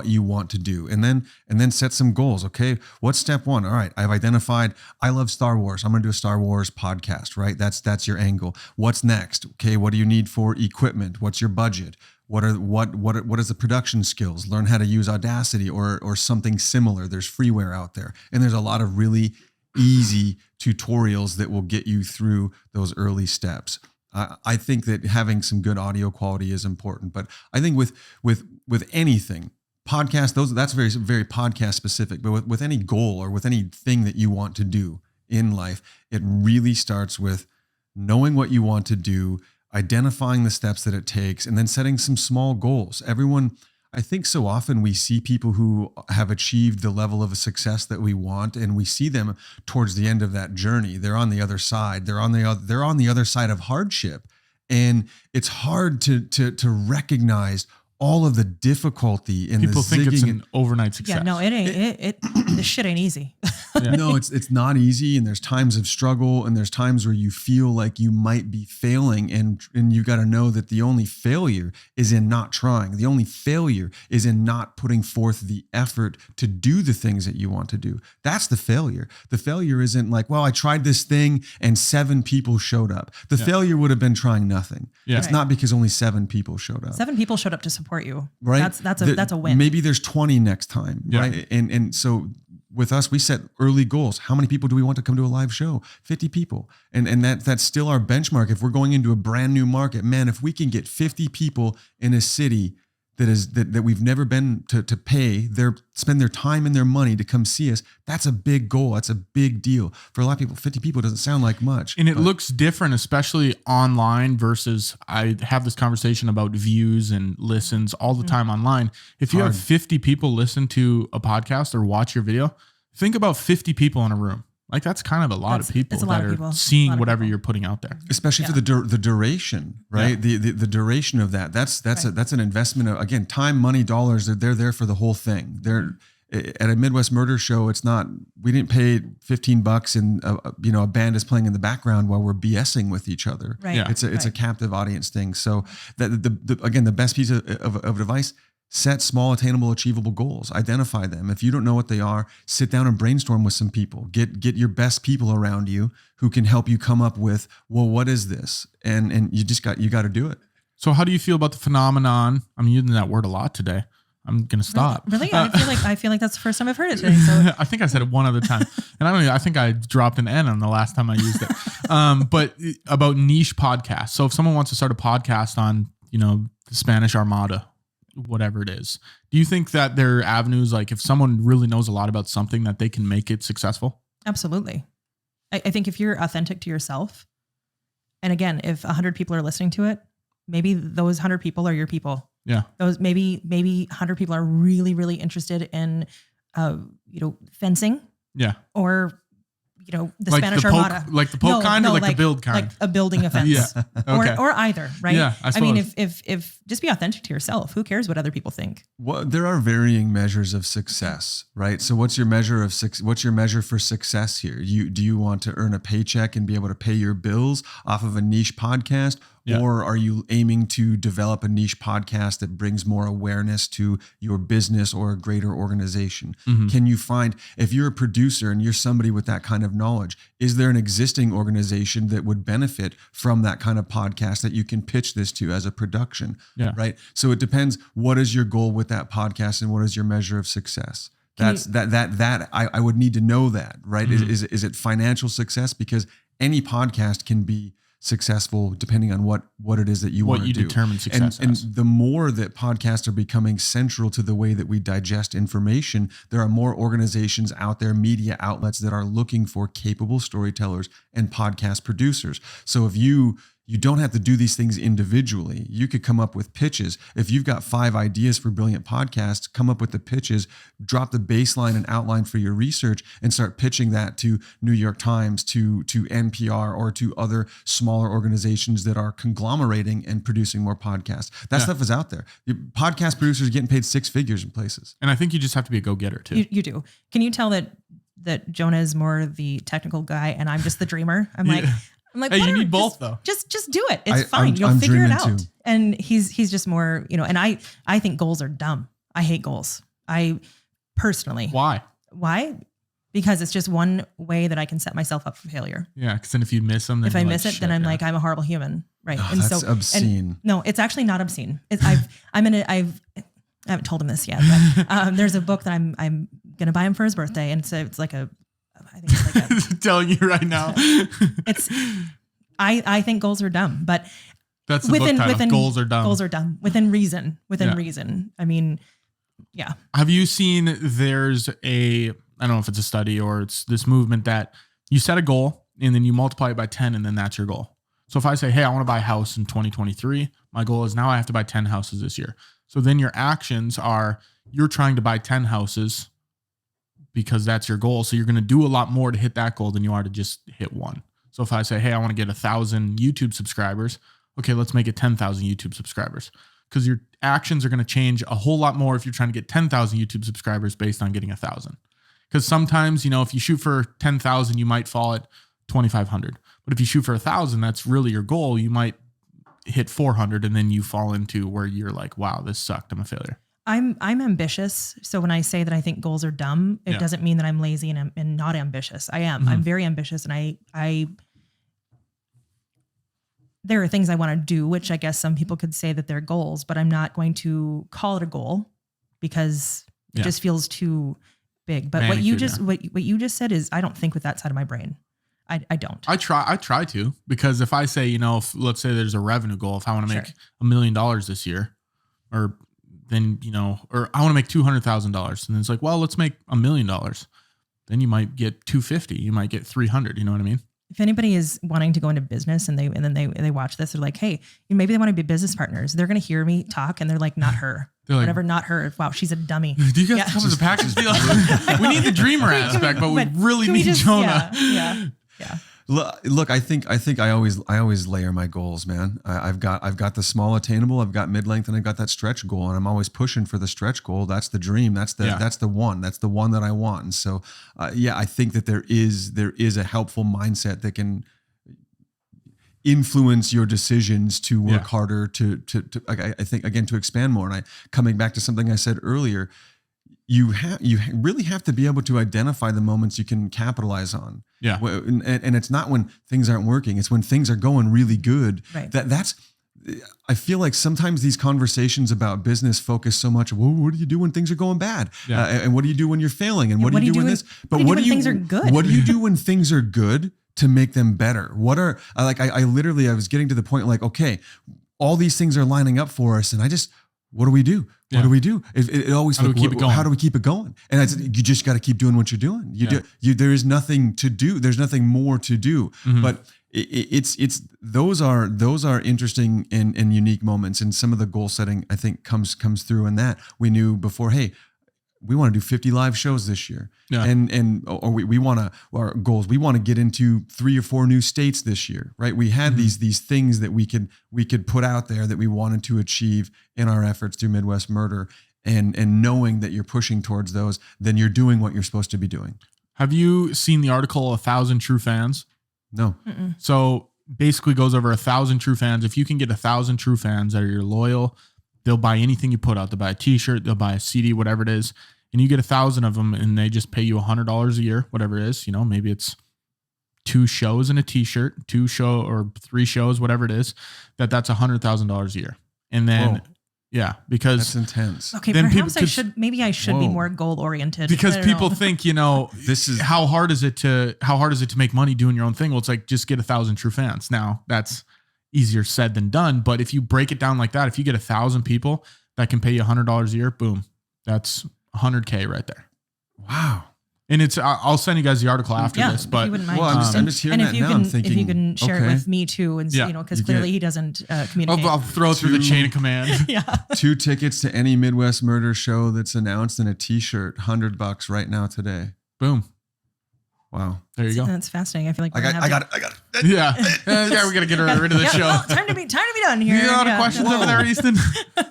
you want to do, and then set some goals. Okay, what's step one? All right, I've identified I love Star Wars. I'm going to do a Star Wars podcast. Right, that's your angle. What's next? Okay, what do you need for equipment? What's your budget? What is the production skills? Learn how to use Audacity or something similar. There's freeware out there, and there's a lot of really easy tutorials that will get you through those early steps. I think that having some good audio quality is important, but I think with anything, podcast, that's very, very podcast specific, but with any goal or with anything that you want to do in life, it really starts with knowing what you want to do, identifying the steps that it takes, and then setting some small goals. I think so often we see people who have achieved the level of success that we want, and we see them towards the end of that journey. They're on the other side. They're on the other side of hardship, and it's hard to recognize all of the difficulty in people the think it's zigging an overnight success. Yeah, no, it ain't. This shit ain't easy. No, it's not easy, and there's times of struggle, and there's times where you feel like you might be failing, and you got to know that the only failure is in not trying. The only failure is in not putting forth the effort to do the things that you want to do. That's the failure. The failure isn't like, well, I tried this thing and 7 people showed up. The failure would have been trying nothing. Yeah. It's not because only 7 people showed up. 7 people showed up to support you. Right. That's a win. Maybe there's 20 next time. Yeah. Right. And so with us, we set early goals. How many people do we want to come to a live show? 50 people. And that's still our benchmark. If we're going into a brand new market, man, if we can get 50 people in a city that we've never been to pay spend their time and their money to come see us, that's a big goal. That's a big deal. For a lot of people, 50 people doesn't sound like much. And it looks different, especially online versus I have this conversation about views and listens all the time online. If you have 50 people listen to a podcast or watch your video, think about 50 people in a room. Like that's kind of a lot of people it's a lot that of are people. seeing whatever you're putting out there. Especially for the duration, right? The duration of that. That's an investment of, again, time, money, dollars. They're there for the whole thing. They're at a Midwest Murder show. It's not, we didn't pay $15 and a band is playing in the background while we're BSing with each other. Right. Yeah. It's a captive audience thing. So that the best piece of advice: set small, attainable, achievable goals. Identify them. If you don't know what they are, sit down and brainstorm with some people. Get your best people around you who can help you come up with, well, what is this? And you got to do it. So how do you feel about the phenomenon? I'm using that word a lot today. I'm going to stop. Really? I feel like that's the first time I've heard it today. So I think I said it one other time. And I think I dropped an N on the last time I used it. But about niche podcasts. So if someone wants to start a podcast on, the Spanish Armada, whatever it is, do you think that there are avenues, like if someone really knows a lot about something, that they can make it successful? absolutely. I think if you're authentic to yourself, and again, if 100 people are listening to it, maybe those 100 people are your people. Yeah. Those maybe 100 people are really, really interested in, fencing. Yeah. Or, the like Spanish the poke, Armada. like the poke kind, or like the build kind? Like a building a fence. Yeah. Okay. Or either, right? Yeah, I mean, if just be authentic to yourself. Who cares what other people think? Well, there are varying measures of success, right? So what's your measure for success here? Do you want to earn a paycheck and be able to pay your bills off of a niche podcast? Yeah. Or are you aiming to develop a niche podcast that brings more awareness to your business or a greater organization? Mm-hmm. Can you find, if you're a producer and you're somebody with that kind of knowledge, is there an existing organization that would benefit from that kind of podcast that you can pitch this to as a production? Yeah. Right. So it depends. What is your goal with that podcast and what is your measure of success? I would need to know that, right? Mm-hmm. Is it financial success? Because any podcast can be successful depending on what it is that you want to do. Determine success and as. the more that podcasts are becoming central to the way that we digest information, there are more organizations out there, media outlets that are looking for capable storytellers and podcast producers. So if you don't have to do these things individually. You could come up with pitches. If you've got 5 ideas for brilliant podcasts, come up with the pitches, drop the baseline and outline for your research, and start pitching that to New York Times, to NPR, or to other smaller organizations that are conglomerating and producing more podcasts. That stuff is out there. Podcast producers are getting paid 6 figures in places. And I think you just have to be a go-getter too. You do. Can you tell that Jonah is more the technical guy and I'm just the dreamer? I'm like, hey, you need both just, though. Just do it. It's fine. You'll figure it out. Too. And he's just more, and I think goals are dumb. I hate goals. I personally. Why? Because it's just one way that I can set myself up for failure. Yeah. Because then if you miss them, then if I miss it, then I'm like, I'm a horrible human. Right. Oh, and that's obscene. No, it's actually not obscene. I haven't told him this yet, but there's a book that I'm going to buy him for his birthday. And so it's like I think it's like a, telling you right now. I think goals are dumb, but that's the book title. Goals are dumb. Goals are dumb within reason. Reason. I mean, yeah. Have you seen? There's I don't know if it's a study or it's this movement that you set a goal and then you multiply it by 10 and then that's your goal. So if I say, hey, I want to buy a house in 2023, my goal is now I have to buy 10 houses this year. So then your actions are you're trying to buy 10 houses because that's your goal. So you're going to do a lot more to hit that goal than you are to just hit one. So if I say, hey, I want to get 1,000 YouTube subscribers, okay, let's make it 10,000 YouTube subscribers, because your actions are going to change a whole lot more if you're trying to get 10,000 YouTube subscribers based on getting 1,000. Because sometimes, if you shoot for 10,000, you might fall at 2,500. But if you shoot for 1,000, that's really your goal. You might hit 400 and then you fall into where you're like, wow, this sucked. I'm a failure. I'm ambitious. So when I say that I think goals are dumb, it doesn't mean that I'm lazy and not ambitious. I am. Mm-hmm. I'm very ambitious, and I there are things I want to do, which I guess some people could say that they're goals, but I'm not going to call it a goal because it just feels too big. But what you just said is, I don't think with that side of my brain. I don't. I try to, because if I say, if, let's say there's a revenue goal, if I want to make $1 million this year, or then, or I want to make $200,000, and it's like, well, let's make $1 million. Then you might get 250, you might get 300. You know what I mean? if anybody is wanting to go into business and then they watch this, they're like, hey, maybe they want to be business partners. They're going to hear me talk and they're like, not her. They're like, whatever, not her. Wow, she's a dummy. Do you guys come as a package deal? We need the dreamer aspect, but we really need Jonah. Yeah. Look, I think I always layer my goals, man. I've got the small attainable, I've got mid-length, and I've got that stretch goal, and I'm always pushing for the stretch goal. That's the dream. That's the one that I want. And so, I think that there is a helpful mindset that can influence your decisions to work harder, to I think, again, to expand more. And coming back to something I said earlier, you really have to be able to identify the moments you can capitalize on. Yeah. And it's not when things aren't working, it's when things are going really good. Right. I feel like sometimes these conversations about business focus so much, well, what do you do when things are going bad? Yeah. And what do you do when you're failing? And what do you do when this? But what do you do when things are good? What do you do when things are good to make them better? I literally was getting to the point like, okay, all these things are lining up for us. And what do we do? What do we do? It always, how do we keep it going? How do we keep it going? And you just got to keep doing what you're doing. There is nothing to do. There's nothing more to do. Mm-hmm. But those are interesting and unique moments. And some of the goal setting, I think, comes through in that. We knew before, hey, we want to do 50 live shows this year. Yeah. Or we want to, our goals, we want to get into 3 or 4 new states this year, right? We had these things that we could put out there that we wanted to achieve in our efforts through Midwest Murder, and knowing that you're pushing towards those, then you're doing what you're supposed to be doing. Have you seen the article, 1,000 True Fans? No. Mm-mm. So basically goes over 1,000 true fans. If you can get 1,000 true fans that are your loyal, they'll buy anything you put out. They'll buy a t-shirt, they'll buy a CD, whatever it is. And you get 1,000 of them and they just pay you $100 a year, whatever it is. Maybe it's 2 shows and a t-shirt, 2 show or 3 shows, whatever it is, that's $100,000 a year. And then, because that's intense. Okay. Then perhaps I should be more goal oriented, because people think, this is how hard is it to make money doing your own thing? Well, it's like, just get 1,000 true fans. Now that's easier said than done. But if you break it down like that, if you get 1,000 people that can pay you $100 a year, boom, that's $100K right there. Wow. And I'll send you guys the article after this, but I'm just hearing that now. I'm thinking, if you can share it with me too, and because clearly he doesn't communicate. I'll throw it through the chain of command. 2 tickets to any Midwest Murder show that's announced and a t-shirt, $100 right now today. Boom. Wow. There you go. That's fascinating. I feel like I got it. Yeah. We got to get rid of the show. Well, time to be done here. You got a lot of questions over there, Easton?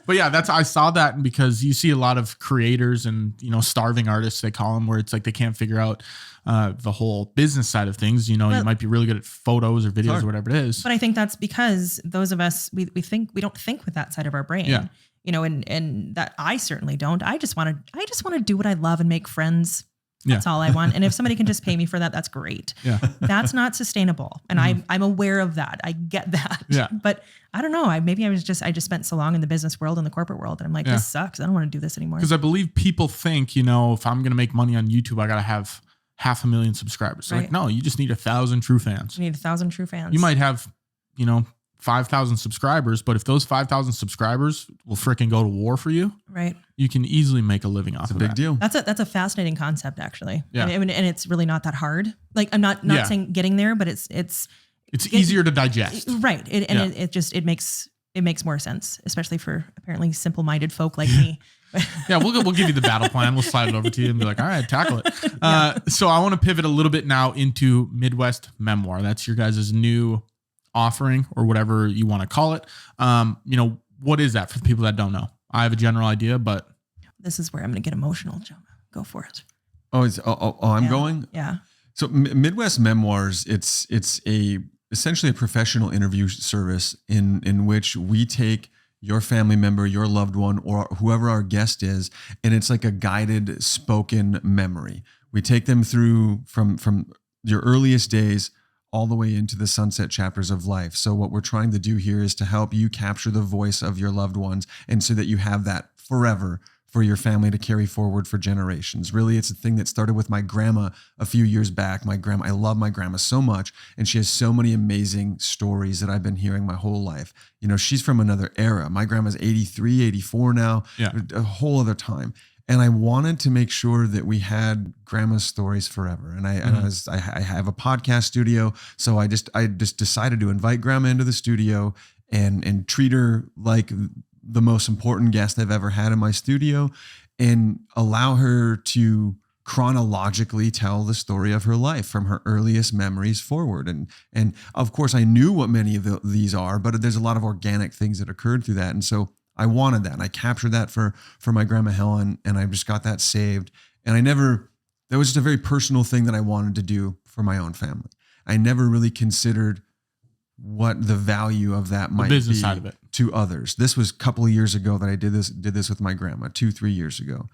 But I saw that because you see a lot of creators and, starving artists, they call them, where it's like they can't figure out the whole business side of things. You might be really good at photos or videos or whatever it is. But I think that's because those of us, we don't think with that side of our brain. Yeah. And that I certainly don't. I just want to do what I love and make friends. That's all I want. And if somebody can just pay me for that, that's great. Yeah. That's not sustainable. And I'm aware of that. I get that. Yeah. But I don't know. I just spent so long in the business world and the corporate world. And I'm like, this sucks. I don't want to do this anymore. Because I believe people think, if I'm going to make money on YouTube, I got to have 500,000 subscribers. So like, no, you just need 1,000 true fans. You need 1,000 true fans. You might have, 5,000 subscribers, but if those 5,000 subscribers will freaking go to war for you, right? You can easily make a living off of that. It's a big deal. That's a fascinating concept, actually. Yeah. I mean, and it's really not that hard. Like, I'm not saying getting there, but it's easier to digest. Right. It makes more sense, especially for apparently simple-minded folk like me. We'll give you the battle plan. We'll slide it over to you and be like, all right, tackle it. So I want to pivot a little bit now into Midwest Memoir. That's your guys' new offering, or whatever you want to call it. What is that for the people that don't know? I have a general idea, but this is where I'm going to get emotional, Jonah. Go for it. I'm going? Yeah. So Midwest Memoirs, it's essentially a professional interview service in which we take your family member, your loved one, or whoever our guest is, and it's like a guided spoken memory. We take them through from your earliest days all the way into the sunset chapters of life. So what we're trying to do here is to help you capture the voice of your loved ones, and so that you have that forever for your family to carry forward for generations. Really, it's a thing that started with my grandma a few years back. I love my grandma so much, and she has so many amazing stories that I've been hearing my whole life. She's from another era. My grandma's 83, 84 now, a whole other time. And I wanted to make sure that we had grandma's stories forever. And I have a podcast studio. So I just decided to invite grandma into the studio and treat her like the most important guest I've ever had in my studio, and allow her to chronologically tell the story of her life from her earliest memories forward. And of course I knew what many of these are, but there's a lot of organic things that occurred through that. And so I wanted that. And I captured that for my grandma Helen, and I just got that saved. And that was just a very personal thing that I wanted to do for my own family. I never really considered what the value of that might be side of it to others. This was a couple of years ago that I did this with my grandma, 2-3 years ago.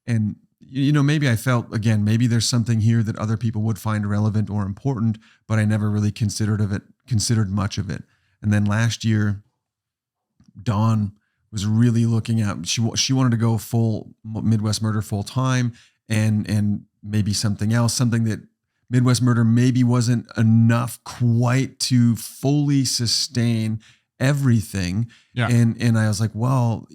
And, maybe I felt, again, maybe there's something here that other people would find relevant or important, but I never really considered much of it. And then last year, Dawn was really looking at, she wanted to go full Midwest Murder full time, and maybe something else, something that Midwest Murder maybe wasn't enough quite to fully sustain everything. Yeah. And I was like, well,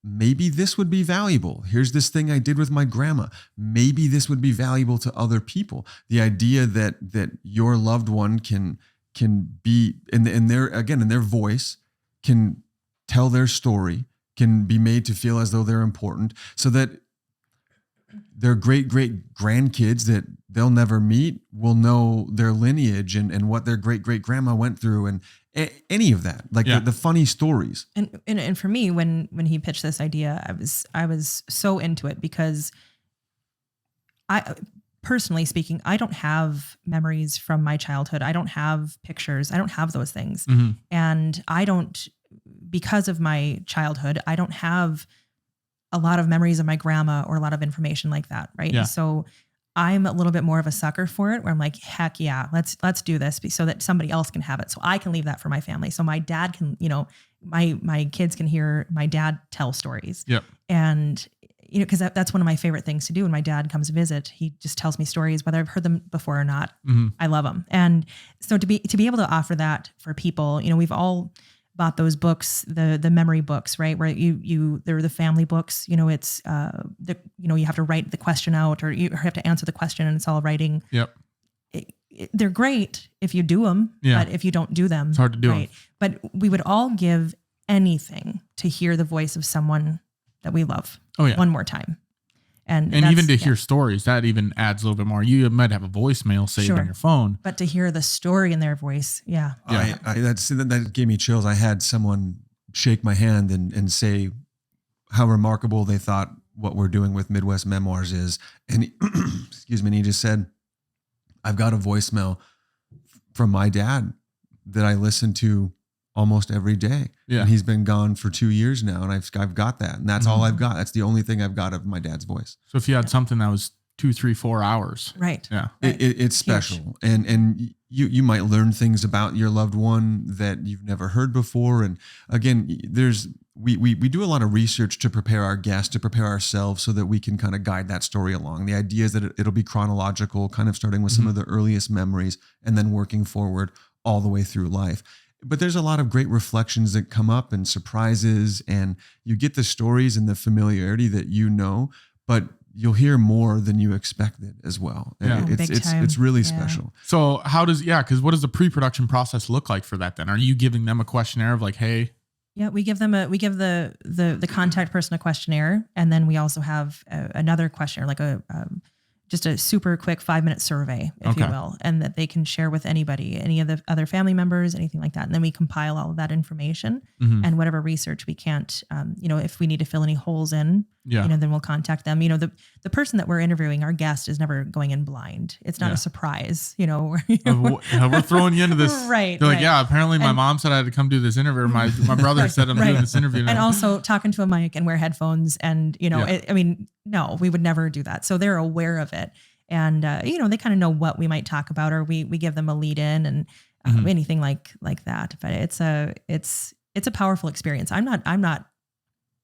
maybe this would be valuable. Here's this thing I did with my grandma. Maybe this would be valuable to other people. The idea that your loved one can be in their voice, can tell their story, can be made to feel as though they're important, so that their great grandkids that they'll never meet will know their lineage and what their great grandma went through, and any of that, like the funny stories. And for me, when he pitched this idea, I was so into it, because personally speaking, I don't have memories from my childhood. I don't have pictures. I don't have those things. Mm-hmm. And because of my childhood, I don't have a lot of memories of my grandma or a lot of information like that. Right. Yeah. So I'm a little bit more of a sucker for it, where I'm like, heck yeah, let's do this so that somebody else can have it. So I can leave that for my family. So my dad can, my kids can hear my dad tell stories. Yep. And, because that's one of my favorite things to do. When my dad comes to visit, he just tells me stories, whether I've heard them before or not. Mm-hmm. I love them. And so to be able to offer that for people, we've all bought those books, the memory books, right? Where they're the family books, it's, you have to write the question out, or you have to answer the question, and it's all writing. Yep. They're great if you do them, but if you don't do them, it's hard to do. Right? But we would all give anything to hear the voice of someone that we love. Oh yeah. One more time. And even to hear stories, that even adds a little bit more. You might have a voicemail saved on your phone, but to hear the story in their voice, that gave me chills. I had someone shake my hand and say how remarkable they thought what we're doing with Midwest Memoirs is, and excuse me, and he just said, "I've got a voicemail from my dad that I listen to almost every day. Yeah. And he's been gone for 2 years now, and I've got that, and that's all I've got. That's the only thing I've got of my dad's voice." So if you had something that was 2, 3, 4 hours, right? Yeah, right. It's special, and you might learn things about your loved one that you've never heard before. And again, we do a lot of research to prepare our guests, to prepare ourselves, so that we can kind of guide that story along. The idea is that it'll be chronological, kind of starting with some of the earliest memories and then working forward all the way through life. But there's a lot of great reflections that come up, and surprises, and you get the stories and the familiarity that but you'll hear more than you expected as well. Yeah. It's really special. So because what does the pre-production process look like for that then? Are you giving them a questionnaire of like, hey? Yeah, we give the contact person a questionnaire, and then we also have another questionnaire, like just a super quick 5-minute survey, if you will, and that they can share with anybody, any of the other family members, anything like that. And then we compile all of that information and whatever research we can't, if we need to fill any holes in, then we'll contact them. The person that we're interviewing, our guest, is never going in blind. It's not a surprise, We're throwing you into this. Right. They're like, apparently my mom said I had to come do this interview. My brother said I'm doing this interview. And also talking to a mic and wear headphones, and, no, we would never do that. So they're aware of it. And, they kind of know what we might talk about, or we give them a lead in and anything like that. But it's a powerful experience. I'm not,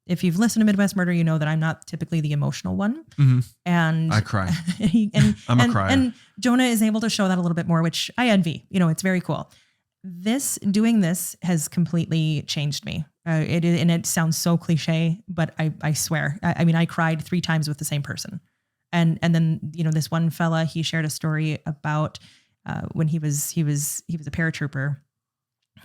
if you've listened to Midwest Murder, you know that I'm not typically the emotional one. And I cry. and I'm a crier. And Jonah is able to show that a little bit more, which I envy. It's very cool. doing this has completely changed me. And it sounds so cliche, but I swear, I mean, I cried 3 times with the same person. And then, this one fella, he shared a story about when he was a paratrooper,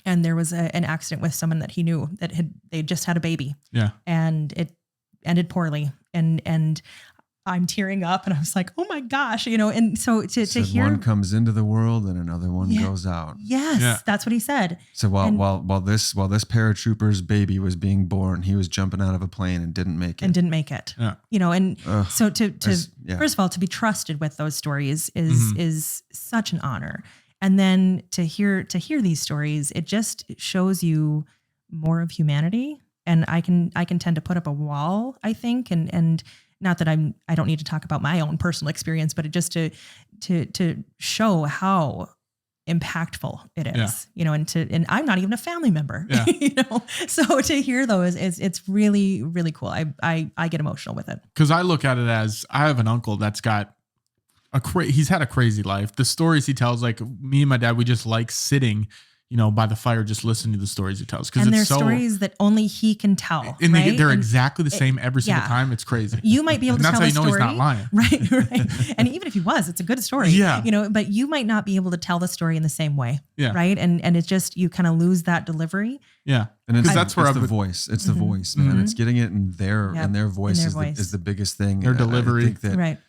and there was an accident with someone that he knew that they just had a baby. Yeah. And it ended poorly. And I'm tearing up, and I was like, oh my gosh, and so to hear one comes into the world and another one goes out. Yes, that's what he said. So while this paratrooper's baby was being born, he was jumping out of a plane and didn't make it. Yeah. So first of all, to be trusted with those stories is such an honor. And then to hear these stories, it just shows you more of humanity. And I can tend to put up a wall, I think, and not that I don't need to talk about my own personal experience, but just to show how impactful it is, and I'm not even a family member, so to hear those it's really, really cool. I get emotional with it. Cause I look at it as I have an uncle that's got he's had a crazy life. The stories he tells, like me and my dad, we just like sitting, by the fire, just listening to the stories he tells. And they're stories that only he can tell. And they're exactly the same every single time. It's crazy. You might be able to tell a story. He's not lying. Right. And even if he was, it's a good story. Yeah. But you might not be able to tell the story in the same way. Yeah. Right. And it's just, you kind of lose that delivery. Yeah. And that's where the voice. It's the voice, man. It's getting it in their voice is the biggest thing. Their delivery. I think that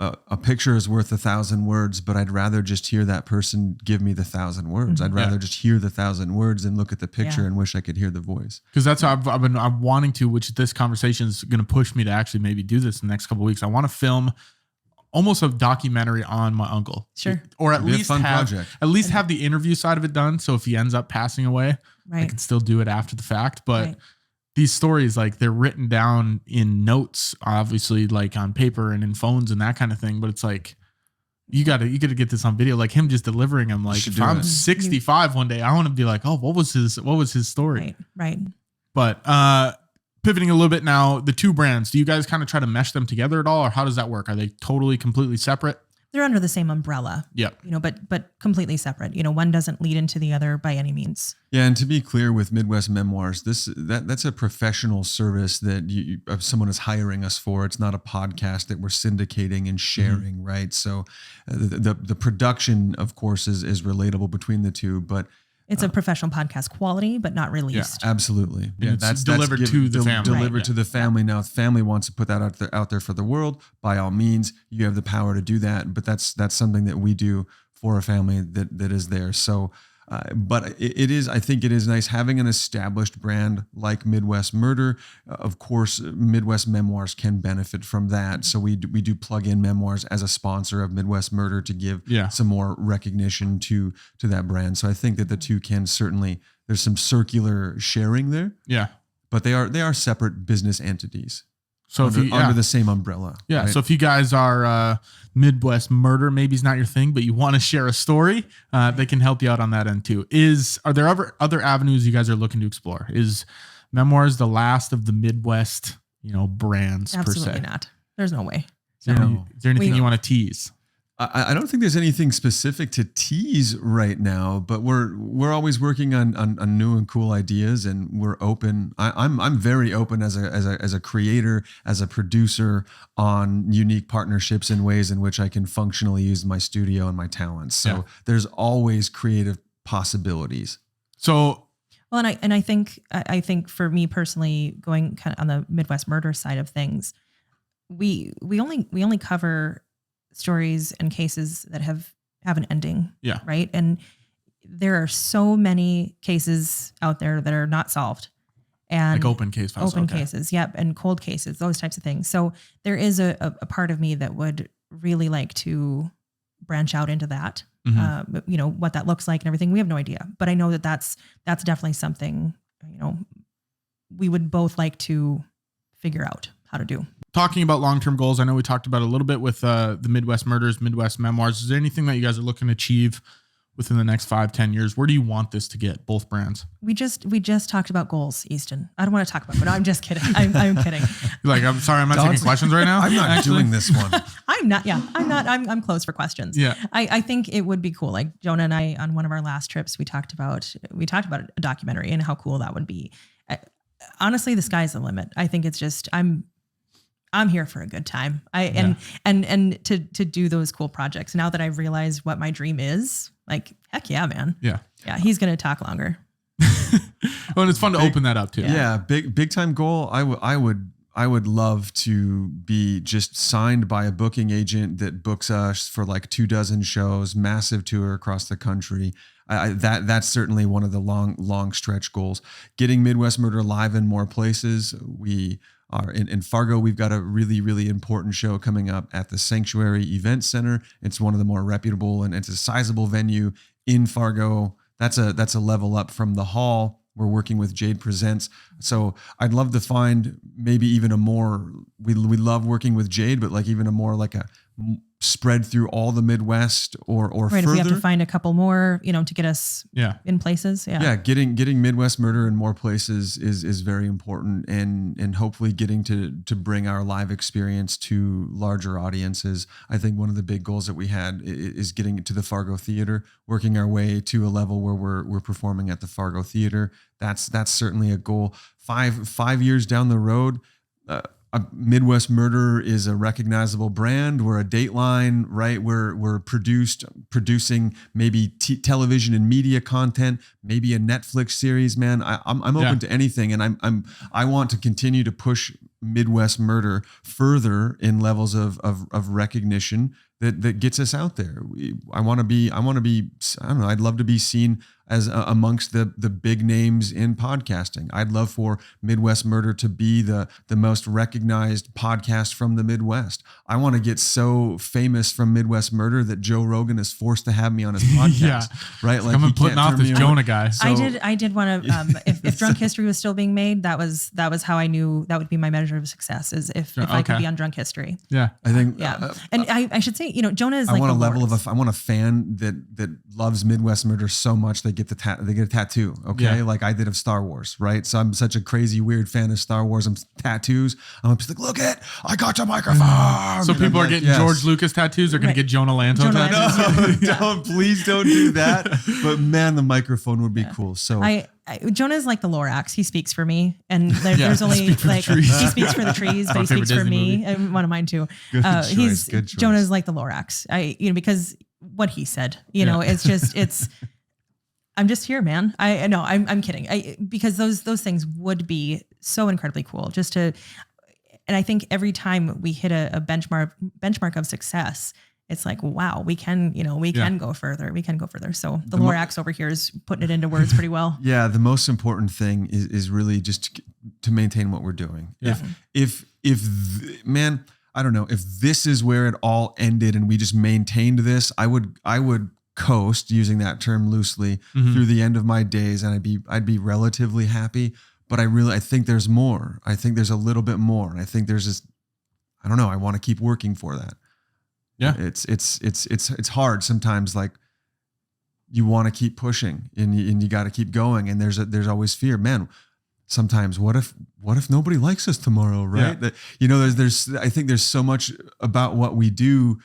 a picture is worth 1,000 words, but I'd rather just hear that person give me the 1,000 words. I'd rather just hear the 1,000 words and look at the picture and wish I could hear the voice. Because that's how I'm wanting to, which this conversation is going to push me to actually maybe do this in the next couple of weeks. I want to film almost a documentary on my uncle. Sure. Or at least project. Have the interview side of it done. So if he ends up passing away, I can still do it after the fact. But these stories, like, they're written down in notes, obviously, like on paper and in phones and that kind of thing. But it's like, you gotta get this on video, like him just delivering them. Like, if I'm 65 one day, I want to be like, oh, what was his story? Right. But pivoting a little bit now, the 2 brands, do you guys kind of try to mesh them together at all, or how does that work? Are they totally, completely separate? They're under the same umbrella. Yeah. But completely separate. One doesn't lead into the other by any means. Yeah, and to be clear, with Midwest Memoirs, that's a professional service that someone is hiring us for. It's not a podcast that we're syndicating and sharing, right? So the production, of course, is relatable between the two, but it's a professional podcast quality, but not released. Yeah, absolutely. Yeah, that's delivered to the family. Delivered to the family. Now, if the family wants to put that out there for the world, by all means, you have the power to do that. But that's something that we do for a family that is there. So, but I think it is nice having an established brand like Midwest Murder. Of course, Midwest Memoirs can benefit from that. So we do plug in Memoirs as a sponsor of Midwest Murder to give some more recognition to that brand. So I think that the two can certainly, there's some circular sharing there. Yeah. But they are separate business entities. So under the same umbrella. Yeah. Right? So if you guys are Midwest Murder, maybe it's not your thing, but you want to share a story, they can help you out on that end too. Are there ever other avenues you guys are looking to explore? Is Memoirs the last of the Midwest, brands per se? Absolutely not. There's no way. Is there anything you want to tease? I don't think there's anything specific to tease right now, but we're always working on new and cool ideas, and we're open. I'm very open as a creator, as a producer, on unique partnerships and ways in which I can functionally use my studio and my talents. So there's always creative possibilities. So well, and I think for me personally, going kind of on the Midwest Murder side of things, we only cover stories and cases that have an ending. Yeah. Right. And there are so many cases out there that are not solved. And like open case files. Cases. Yep. And cold cases, those types of things. So there is a part of me that would really like to branch out into that. What that looks like and everything. We have no idea, but I know that that's definitely something, we would both like to figure out how to do. Talking about long-term goals, I know we talked about a little bit with the Midwest Murders, Midwest Memoirs. Is there anything that you guys are looking to achieve within the next 5-10 years? Where do you want this to get, both brands? We just talked about goals, Easton. I don't want to talk about it, but I'm just kidding. I'm kidding. I'm sorry, I'm not taking questions right now. I'm not doing this one. I I'm closed for questions. Yeah. I think it would be cool. Like Jonah and I, on one of our last trips, we talked about a documentary and how cool that would be. Honestly, the sky's the limit. I think it's just, I'm here for a good time. And to do those cool projects. Now that I've realized what my dream is, like, heck yeah, man. Yeah. Yeah. He's going to talk longer. Well, and it's fun to open that up too. Yeah. Big time goal. I would love to be just signed by a booking agent that books us for like 24 shows, massive tour across the country. That's certainly one of the long stretch goals. Getting Midwest Murder live in more places. We are in Fargo. We've got a really, really important show coming up at the Sanctuary Event Center. It's one of the more reputable and it's a sizable venue in Fargo. That's a level up from the Hall. We're working with Jade Presents. So I'd love to find maybe even a more, we love working with Jade, but like even a more like a spread through all the Midwest or right, further. If we have to find a couple more, to get us in places. Yeah. Getting Midwest Murder in more places is very important, and hopefully getting to bring our live experience to larger audiences. I think one of the big goals that we had is getting it to the Fargo Theater, working our way to a level where we're performing at the Fargo Theater. That's certainly a goal. 5 years down the road, Midwest Murder is a recognizable brand. We're a Dateline, right? We're producing maybe television and media content, maybe a Netflix series. Man, I'm open to anything, and I want to continue to push Midwest Murder further in levels of recognition that gets us out there. I want to be. I don't know. I'd love to be seen as amongst the big names in podcasting. I'd love for Midwest Murder to be the most recognized podcast from the Midwest. I want to get so famous from Midwest Murder that Joe Rogan is forced to have me on his podcast. Right? Like I'm putting off this Jonah guy. So, I did want to. If Drunk History was still being made, that was how I knew that would be my measure of success. Is if I could be on Drunk History. Yeah, I think. And I should say, Jonah is. I like want a level of I want a fan that loves Midwest Murder so much they get a tattoo. Okay, like I did of Star Wars, right? So I'm such a crazy weird fan of Star Wars. I'm tattoos. I'm just like, look I got your microphone. So people are getting George Lucas tattoos. They're gonna get Jonah Lantto tattoos. Please don't do that. But man, the microphone would be cool. So Jonah's like the Lorax. He speaks for me, and there's only like he speaks for the trees, but he speaks for me, and one of mine too. Good choice. Jonah's like the Lorax. Because what he said, it's just I'm just here, man. I know I'm kidding. Because those things would be so incredibly cool just to, and I think every time we hit a benchmark of success, it's like, wow, we can go further. We can go further. So the Lorax over here is putting it into words pretty well. Yeah. The most important thing is really just to maintain what we're doing. Yeah. If man, I don't know, if this is where it all ended and we just maintained this, I would coast, using that term loosely, through the end of my days, and I'd be relatively happy. But I think there's more. I think there's a little bit more. And I think there's this, I don't know, I want to keep working for that. Yeah. It's hard sometimes, like you want to keep pushing and you got to keep going. And there's always fear, man. Sometimes what if nobody likes us tomorrow? Right. Yeah. That, I think there's so much about what we do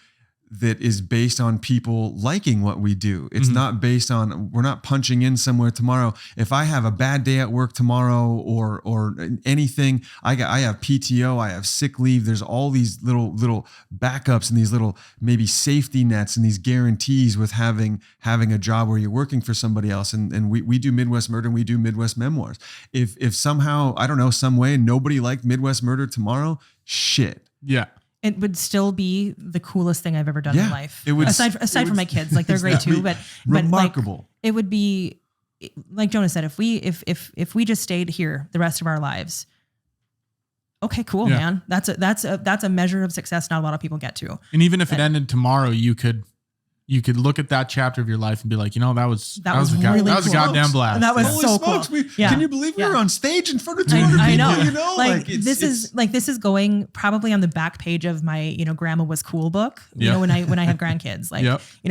that is based on people liking what we do. It's not based on, we're not punching in somewhere tomorrow. If I have a bad day at work tomorrow or anything, I have PTO, I have sick leave. There's all these little backups and these little maybe safety nets and these guarantees with having a job where you're working for somebody else. And we do Midwest Murder and we do Midwest Memoirs. If somehow, I don't know, some way nobody liked Midwest Murder tomorrow, shit. Yeah. It would still be the coolest thing I've ever done in life. It would, aside from my kids, like they're great too, but remarkable. Like, it would be like Jonah said, if we just stayed here the rest of our lives. Okay, cool, man. That's a measure of success not a lot of people get to. And even if it ended tomorrow, you could look at that chapter of your life and be like, that was a goddamn blast. That was so smokes, cool. Can you believe we were on stage in front of 200 people? I know. This is going probably on the back page of my, Grandma Was Cool book. When I have grandkids,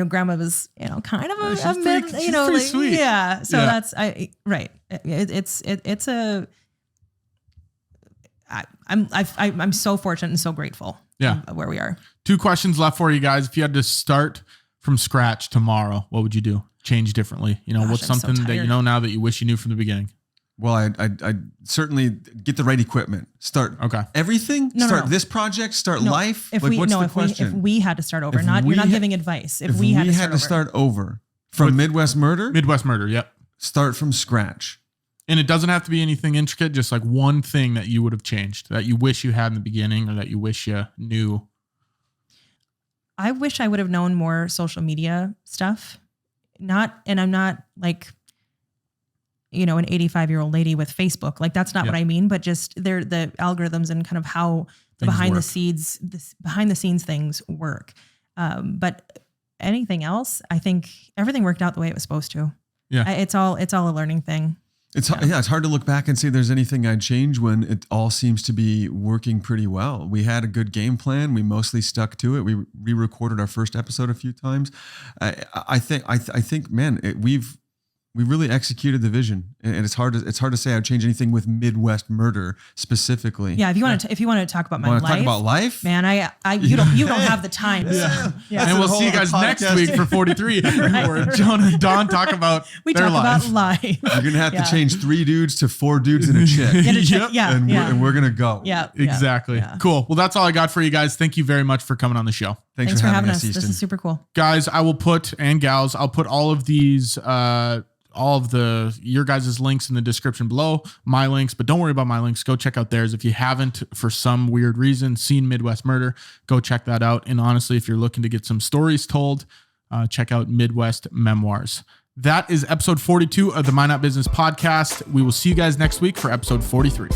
Grandma was, kind of a mid, pretty sweet. Yeah. So that's right. I'm so fortunate and so grateful where we are. 2 questions left for you guys. If you had to start from scratch tomorrow, what would you do? Change differently? What's something that you know now that you wish you knew from the beginning? Well, I certainly get the right equipment. Start everything. Start this project. Start life. What's the question? If we had to start over, you're not giving advice. If we had to start over from Midwest Murder. Midwest Murder. Yep. Start from scratch. And it doesn't have to be anything intricate. Just like one thing that you would have changed, that you wish you had in the beginning, or that you wish you knew. I wish I would have known more social media stuff. I'm not like, an 85-year-old lady with Facebook. Like that's not what I mean, but just the algorithms and kind of how the behind the scenes things work. But anything else, I think everything worked out the way it was supposed to. Yeah. It's all a learning thing. It's hard to look back and say there's anything I'd change when it all seems to be working pretty well. We had a good game plan. We mostly stuck to it. We re-recorded our first episode a few times. I think, man, we really executed the vision, and it's hard to say I'd change anything with Midwest Murder specifically. Yeah, if you want to talk about my life, talk about life, man, you don't have the time. Yeah. And we'll see you guys next week for 43, where Jonah and Dawn talk about their lives. About life. You're gonna have to change 3 dudes to 4 dudes and a chick. And we're gonna go. Yeah, exactly. Yeah. Cool. Well, that's all I got for you guys. Thank you very much for coming on the show. Thanks for having us. Easton. This is super cool, guys. I'll put all of these. All of your guys' links in the description below, my links, but don't worry about my links. Go check out theirs. If you haven't, for some weird reason, seen Midwest Murder, go check that out. And honestly, if you're looking to get some stories told, check out Midwest Memoirs. That is episode 42 of the Minot Business Podcast. We will see you guys next week for episode 43.